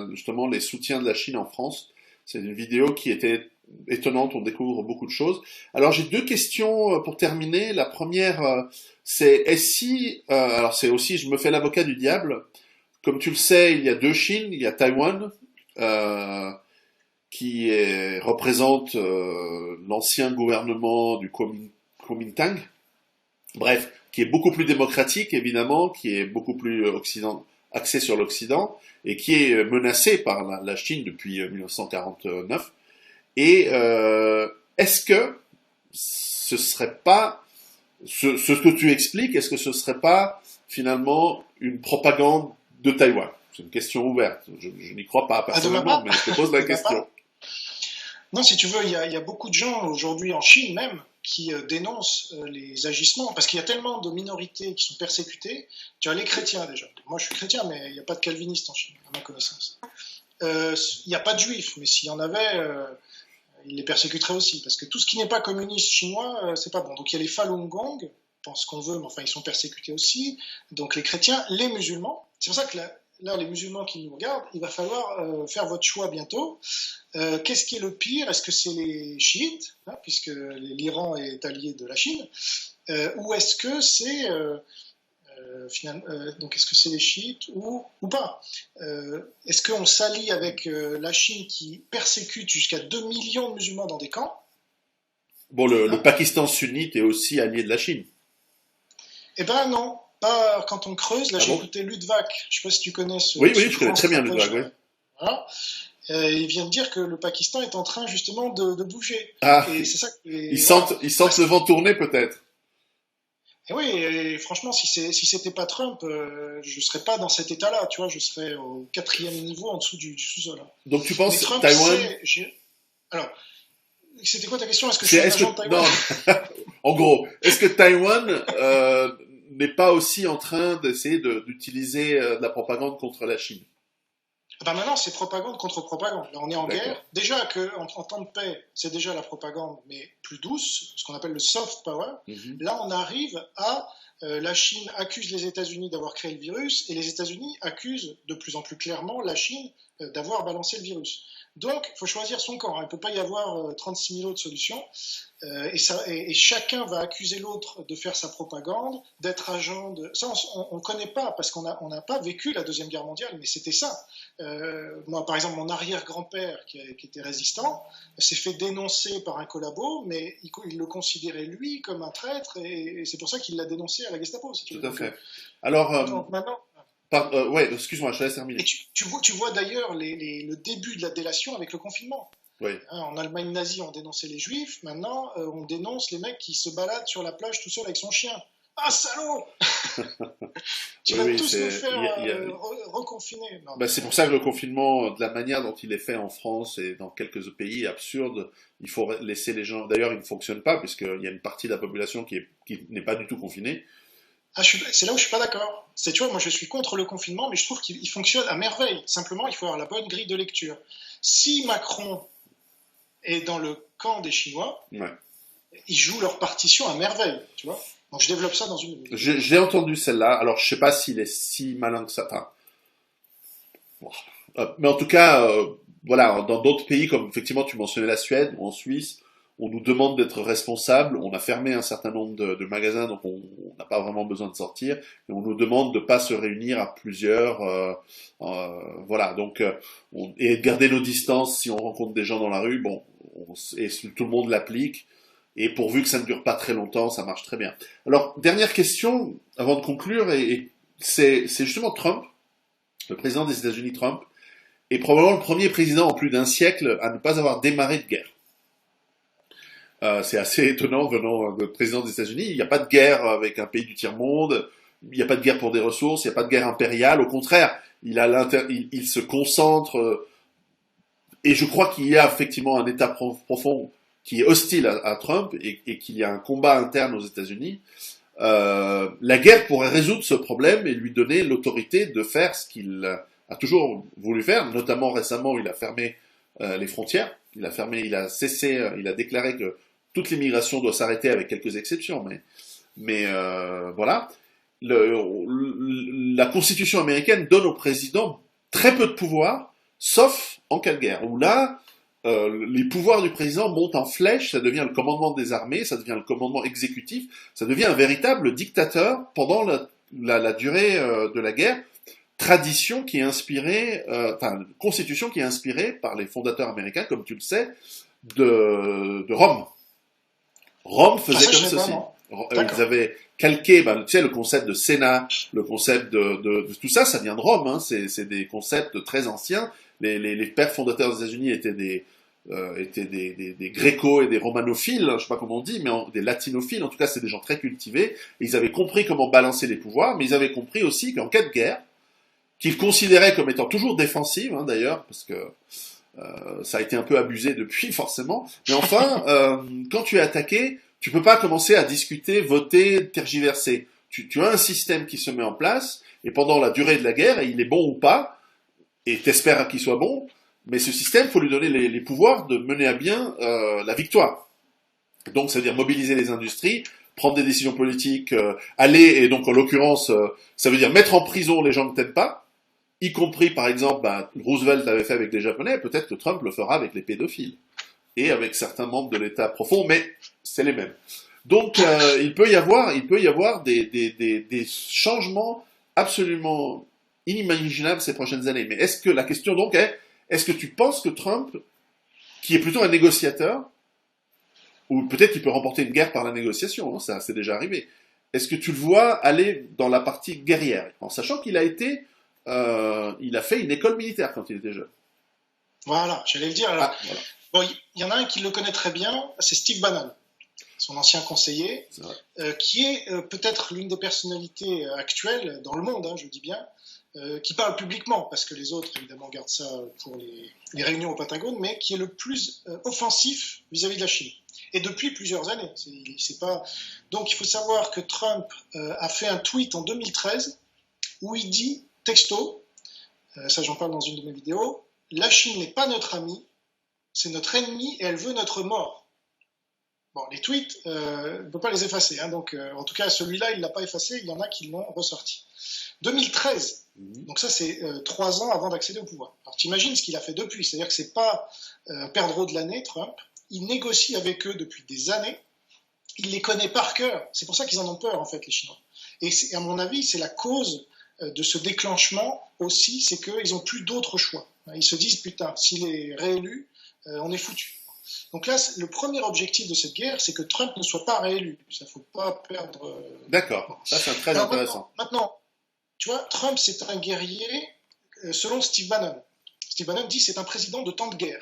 justement les soutiens de la Chine en France. C'est une vidéo qui était étonnante, on découvre beaucoup de choses. Alors j'ai deux questions pour terminer. La première, c'est est-ce si, alors c'est aussi, je me fais l'avocat du diable. Comme tu le sais, il y a deux Chines, il y a Taïwan, euh, représente l'ancien gouvernement du Kuomintang, bref, qui est beaucoup plus démocratique évidemment, qui est beaucoup plus axé sur l'Occident, et qui est menacé par la Chine depuis 1949. Et est-ce que ce serait pas ce que tu expliques, est-ce que ce serait pas finalement une propagande de Taïwan? C'est une question ouverte. Je n'y crois pas personnellement, mais je te pose la question. Non, si tu veux, il y a beaucoup de gens aujourd'hui en Chine même qui dénoncent les agissements, parce qu'il y a tellement de minorités qui sont persécutées. Tu as les chrétiens déjà. Moi, je suis chrétien, mais il n'y a pas de calvinistes en Chine, à ma connaissance. Il n'y a pas de juifs, mais s'il y en avait, ils les persécuteraient aussi, parce que tout ce qui n'est pas communiste chinois, c'est pas bon. Donc il y a les Falun Gong, on pense qu'on veut, mais enfin ils sont persécutés aussi. Donc les chrétiens, les musulmans. C'est pour ça que là, les musulmans qui nous regardent, il va falloir faire votre choix bientôt. Qu'est-ce qui est le pire? Est-ce que c'est les chiites, hein, puisque l'Iran est allié de la Chine, ou est-ce que c'est donc est-ce que c'est les chiites ou pas? Est-ce qu'on s'allie avec la Chine qui persécute jusqu'à 2 millions de musulmans dans des camps? Bon, le Pakistan sunnite est aussi allié de la Chine. Eh ben non, pas quand on creuse. Là, Ah j'ai bon? écouté Luttwak, je ne sais pas si tu connais Oui, ce je connais grand très bien stratège. Luttwak, oui. Voilà. Il vient de dire que le Pakistan est en train justement de bouger. Ah, Et c'est ça. ils sentent le vent tourner peut-être. Et oui, et franchement, si c'était pas Trump, je serais pas dans cet état-là, tu vois, je serais au 4e niveau en dessous du sous-sol. Donc tu Mais penses Trump, Taïwan, alors, c'était quoi ta question? Est-ce que je suis un agent de Taïwan? non, en gros, est-ce que Taïwan n'est pas aussi en train d'essayer d'utiliser de la propagande contre la Chine? Ben maintenant, c'est propagande contre propagande. Là, on est en D'accord. guerre. Déjà qu'en temps de paix, c'est déjà la propagande, mais plus douce, ce qu'on appelle le soft power. Mhm. Là, on arrive à la Chine accuse les États-Unis d'avoir créé le virus, et les États-Unis accusent de plus en plus clairement la Chine d'avoir balancé le virus. Donc, il faut choisir son camp. Il ne peut pas y avoir 36 000 autres solutions. Et chacun va accuser l'autre de faire sa propagande, d'être agent de... Ça, on ne connaît pas, parce qu'on n'a pas vécu la Deuxième Guerre mondiale, mais c'était ça. Moi, par exemple, mon arrière-grand-père, qui était résistant, s'est fait dénoncer par un collabo, mais il le considérait, lui, comme un traître, et c'est pour ça qu'il l'a dénoncé à la Gestapo, si tu veux. Tout à fait. Alors, Donc maintenant... ouais, excuse-moi, je te laisse terminer. Et tu vois d'ailleurs le début de la délation avec le confinement. Oui. Hein, en Allemagne nazie, on dénonçait les juifs. Maintenant, on dénonce les mecs qui se baladent sur la plage tout seul avec son chien. Ah, salaud! Tu vas tous nous faire reconfiner. Non, c'est pour ça que le confinement, de la manière dont il est fait en France et dans quelques pays, est absurde. Il faut laisser les gens... D'ailleurs, il ne fonctionne pas, puisqu'il y a une partie de la population qui n'est pas du tout confinée. C'est là où je suis pas d'accord. Tu vois, moi je suis contre le confinement, mais je trouve qu'il fonctionne à merveille. Simplement, il faut avoir la bonne grille de lecture. Si Macron est dans le camp des Chinois, ouais, ils jouent leur partition à merveille, tu vois. Donc je développe ça dans une minute. J'ai entendu celle-là. Alors je sais pas s'il est si malin que ça. Enfin, mais en tout cas, voilà, dans d'autres pays, comme effectivement tu mentionnais la Suède ou en Suisse, on nous demande d'être responsables. On a fermé un certain nombre de magasins, donc on n'a pas vraiment besoin de sortir. Et on nous demande de pas se réunir à plusieurs. Voilà, donc et de garder nos distances si on rencontre des gens dans la rue. Bon, et tout le monde l'applique. Et pourvu que ça ne dure pas très longtemps, ça marche très bien. Alors, dernière question, avant de conclure, et c'est justement Trump, le président des États-Unis Trump, est probablement le premier président en plus d'un siècle à ne pas avoir démarré de guerre. C'est assez étonnant venant de président des États-Unis. Il n'y a pas de guerre avec un pays du tiers-monde, il n'y a pas de guerre pour des ressources, il n'y a pas de guerre impériale. Au contraire, il se concentre, et je crois qu'il y a effectivement un état profond qui est hostile à Trump et qu'il y a un combat interne aux États-Unis. La guerre pourrait résoudre ce problème et lui donner l'autorité de faire ce qu'il a toujours voulu faire. Notamment récemment, il a fermé les frontières. Il a déclaré que toute l'immigration doit s'arrêter avec quelques exceptions. Mais voilà. La Constitution américaine donne au président très peu de pouvoir, sauf en cas de guerre. Où là, les pouvoirs du président montent en flèche, ça devient le commandement des armées, ça devient le commandement exécutif, ça devient un véritable dictateur pendant la durée de la guerre. Tradition qui est inspirée, constitution qui est inspirée par les fondateurs américains, comme tu le sais, de Rome. Rome faisait comme ceci. Ils avaient calqué, tu sais, le concept de Sénat, le concept de tout ça, ça vient de Rome. Hein, c'est des concepts très anciens. Les pères fondateurs des États-Unis étaient des gréco et des romanophiles, je sais pas comment on dit, mais des latinophiles. En tout cas, c'est des gens très cultivés. Et ils avaient compris comment balancer les pouvoirs, mais ils avaient compris aussi qu'en cas de guerre, qu'ils considéraient comme étant toujours défensive, hein, d'ailleurs, parce que ça a été un peu abusé depuis, forcément. Mais enfin, quand tu es attaqué, tu peux pas commencer à discuter, voter, tergiverser. Tu as un système qui se met en place, et pendant la durée de la guerre, et il est bon ou pas, et t'espères qu'il soit bon, mais ce système, faut lui donner les pouvoirs de mener à bien la victoire. Donc, ça veut dire mobiliser les industries, prendre des décisions politiques, aller, et donc en l'occurrence, ça veut dire mettre en prison les gens que t'aimes pas, y compris, par exemple, Roosevelt l'avait fait avec les Japonais, peut-être que Trump le fera avec les pédophiles, et avec certains membres de l'État profond, mais c'est les mêmes. Donc, il peut y avoir des changements absolument inimaginables ces prochaines années. Mais la question donc est-ce que tu penses que Trump, qui est plutôt un négociateur, ou peut-être qu'il peut remporter une guerre par la négociation, hein, ça c'est déjà arrivé, est-ce que tu le vois aller dans la partie guerrière, en sachant qu'il il a fait une école militaire quand il était jeune. Voilà, j'allais le dire. Alors, voilà. Bon, il y en a un qui le connaît très bien, c'est Steve Bannon, son ancien conseiller, qui est peut-être l'une des personnalités actuelles dans le monde, hein, je dis bien, qui parle publiquement, parce que les autres, évidemment, gardent ça pour les réunions au Pentagone, mais qui est le plus offensif vis-à-vis de la Chine. Et depuis plusieurs années. C'est pas... Donc, il faut savoir que Trump a fait un tweet en 2013 où il dit, texto, ça j'en parle dans une de mes vidéos, « La Chine n'est pas notre amie, c'est notre ennemi et elle veut notre mort. » Bon, les tweets, on ne peut pas les effacer. Hein, donc, en tout cas, celui-là, il ne l'a pas effacé, il y en a qui l'ont ressorti. 2013, donc ça c'est 3 ans avant d'accéder au pouvoir. Alors t'imagines ce qu'il a fait depuis, c'est-à-dire que c'est pas perdreau de l'année, Trump, il négocie avec eux depuis des années, il les connaît par cœur, c'est pour ça qu'ils en ont peur en fait les Chinois. Et à mon avis, c'est la cause de ce déclenchement aussi, c'est qu'ils n'ont plus d'autre choix. Ils se disent, putain, s'il est réélu, on est foutu. Donc là, le premier objectif de cette guerre, c'est que Trump ne soit pas réélu. Ça ne faut pas perdre... D'accord, ça c'est très intéressant. Maintenant, tu vois, Trump, c'est un guerrier, selon Steve Bannon. Steve Bannon dit c'est un président de temps de guerre.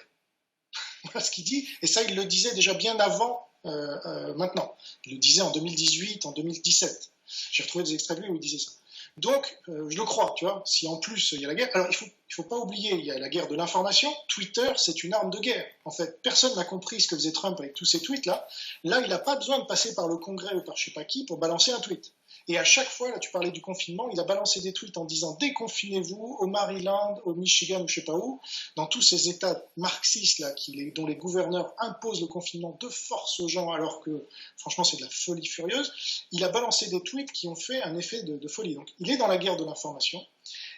Voilà ce qu'il dit, et ça, il le disait déjà bien avant maintenant. Il le disait en 2018, en 2017. J'ai retrouvé des extraits de lui où il disait ça. Donc, je le crois, tu vois, si en plus il y a la guerre. Alors, il faut pas oublier, il y a la guerre de l'information. Twitter, c'est une arme de guerre. En fait, personne n'a compris ce que faisait Trump avec tous ces tweets-là. Là, il n'a pas besoin de passer par le Congrès ou par je sais pas qui pour balancer un tweet. Et à chaque fois, là, tu parlais du confinement, il a balancé des tweets en disant déconfinez-vous au Maryland, au Michigan, ou je sais pas où, dans tous ces États marxistes là, dont les gouverneurs imposent le confinement de force aux gens, alors que franchement c'est de la folie furieuse. Il a balancé des tweets qui ont fait un effet de folie. Donc il est dans la guerre de l'information,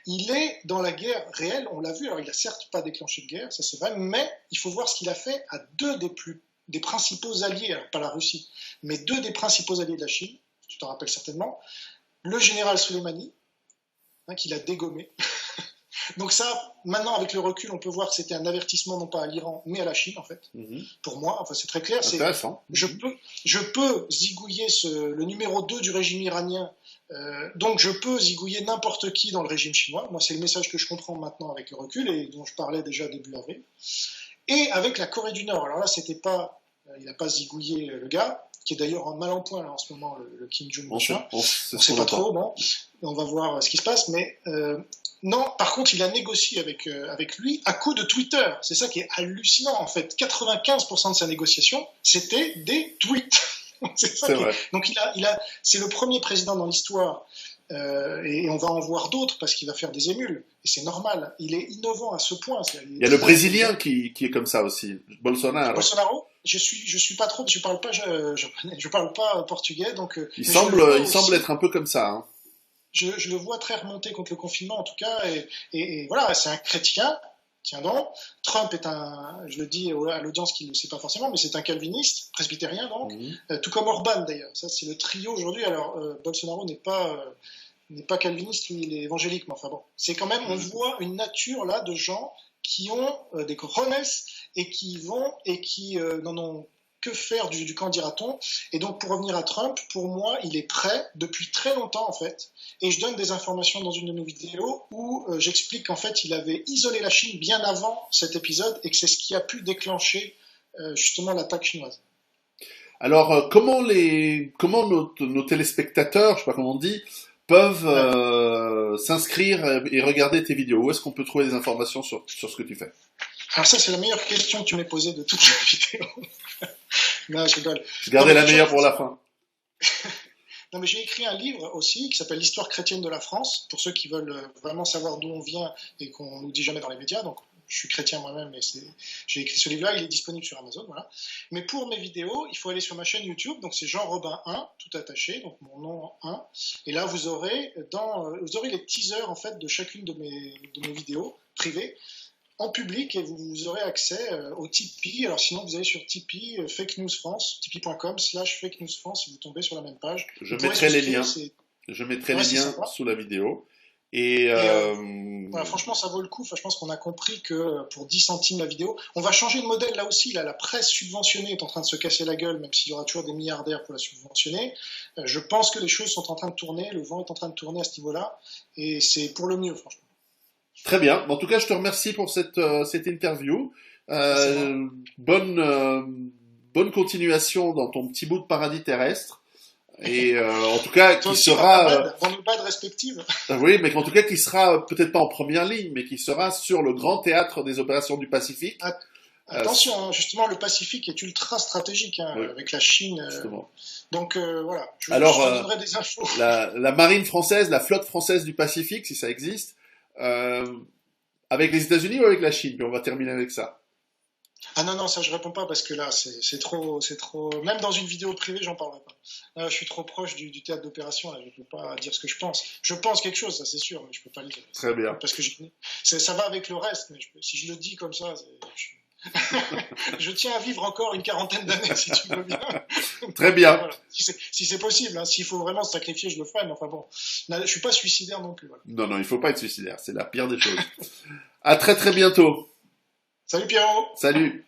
il est dans la guerre réelle, on l'a vu. Alors il a certes pas déclenché de guerre, ça c'est vrai, mais il faut voir ce qu'il a fait à deux des principaux alliés, alors pas la Russie, mais deux des principaux alliés de la Chine. Tu t'en rappelles certainement, le général Soleimani, qu'il a dégommé. Donc ça, maintenant avec le recul, on peut voir que c'était un avertissement non pas à l'Iran, mais à la Chine en fait. Pour moi, enfin c'est très clair. Intéressant. Je peux zigouiller le numéro 2 du régime iranien, donc je peux zigouiller n'importe qui dans le régime chinois. Moi, c'est le message que je comprends maintenant avec le recul et dont je parlais déjà début avril. Et avec la Corée du Nord, alors là, il n'a pas zigouillé le gars, qui est d'ailleurs en mal en point là, en ce moment, le Kim Jong-un. On ne sait pas trop, bon. On va voir ce qui se passe, mais non, par contre, il a négocié avec lui à coup de Twitter. C'est ça qui est hallucinant, en fait. 95% de sa négociation, c'était des tweets. C'est vrai. Donc, c'est le premier président dans l'histoire, et on va en voir d'autres parce qu'il va faire des émules. Et c'est normal. Il est innovant à ce point. Il y a le Brésilien qui est comme ça aussi, Bolsonaro. Bolsonaro, je suis pas trop, je parle pas portugais, donc. Il semble être un peu comme ça. Hein. Je le vois très remonté contre le confinement en tout cas, et voilà, c'est un chrétien, Tiens donc, Trump est je le dis à l'audience qui ne le sait pas forcément, mais c'est un calviniste, presbytérien donc, tout comme Orban d'ailleurs. Ça, c'est le trio aujourd'hui. Alors, Bolsonaro n'est pas calviniste, lui, il est évangélique, mais enfin bon. C'est quand même, on voit une nature là de gens qui ont des cojones et qui vont et qui n'en ont que faire du camp dira-t-on. Et donc, pour revenir à Trump, pour moi, il est prêt depuis très longtemps, en fait. Et je donne des informations dans une de nos vidéos où j'explique qu'en fait, il avait isolé la Chine bien avant cet épisode et que c'est ce qui a pu déclencher justement l'attaque chinoise. Alors, comment nos téléspectateurs, je sais pas comment on dit, peuvent s'inscrire et regarder tes vidéos? Où est-ce qu'on peut trouver des informations sur ce que tu fais? Alors ça, c'est la meilleure question que tu m'aies posée de toute la vidéo. Non, je rigole. Je gardais la meilleure pour la fin. Non, mais j'ai écrit un livre aussi qui s'appelle L'histoire chrétienne de la France, pour ceux qui veulent vraiment savoir d'où on vient et qu'on nous dit jamais dans les médias. Donc, je suis chrétien moi-même, mais j'ai écrit ce livre-là, il est disponible sur Amazon, voilà. Mais pour mes vidéos, il faut aller sur ma chaîne YouTube, donc c'est Jean Robin 1, tout attaché, donc mon nom 1. Et là, vous aurez les teasers en fait de chacune de mes vidéos privées en public et vous aurez accès au Tipeee. Alors sinon, vous allez sur Tipeee, Fake News France, tipeee.com/Fake News France, et vous tombez sur la même page. Je mettrai les liens. Je mettrai les liens sous la vidéo. Et voilà, franchement, ça vaut le coup. Enfin, je pense qu'on a compris que pour 10 centimes la vidéo, on va changer de modèle là aussi. Là, la presse subventionnée est en train de se casser la gueule, même s'il y aura toujours des milliardaires pour la subventionner. Je pense que les choses sont en train de tourner, le vent est en train de tourner à ce niveau-là, et c'est pour le mieux, franchement. Très bien. En tout cas, je te remercie pour cette interview. Bonne continuation dans ton petit bout de paradis terrestre. Et en tout cas, qui sera dans nos bades respectives. Oui, mais en tout cas, qui sera peut-être pas en première ligne, mais qui sera sur le grand théâtre des opérations du Pacifique. Attention, je le Pacifique est ultra stratégique oui. Avec la Chine. Donc voilà. Je te donnerai des infos. La marine française, la flotte française du Pacifique, si ça existe. Avec les États-Unis ou avec la Chine? Puis on va terminer avec ça. Ah non, ça je réponds pas parce que là c'est trop. Même dans une vidéo privée, j'en parlerai pas. Là, je suis trop proche du théâtre d'opération, là, je peux pas dire ce que je pense. Je pense quelque chose, ça c'est sûr, mais je peux pas le dire. Très bien. Parce que ça va avec le reste, mais si je le dis comme ça, je tiens à vivre encore une 40aine d'années, si tu veux bien. Très bien. Voilà. Si c'est possible, hein. S'il faut vraiment se sacrifier, je le ferai, mais enfin bon. Là, je suis pas suicidaire non plus. Voilà. Non, il faut pas être suicidaire, c'est la pire des choses. À très très bientôt. Salut Pierrot. Salut.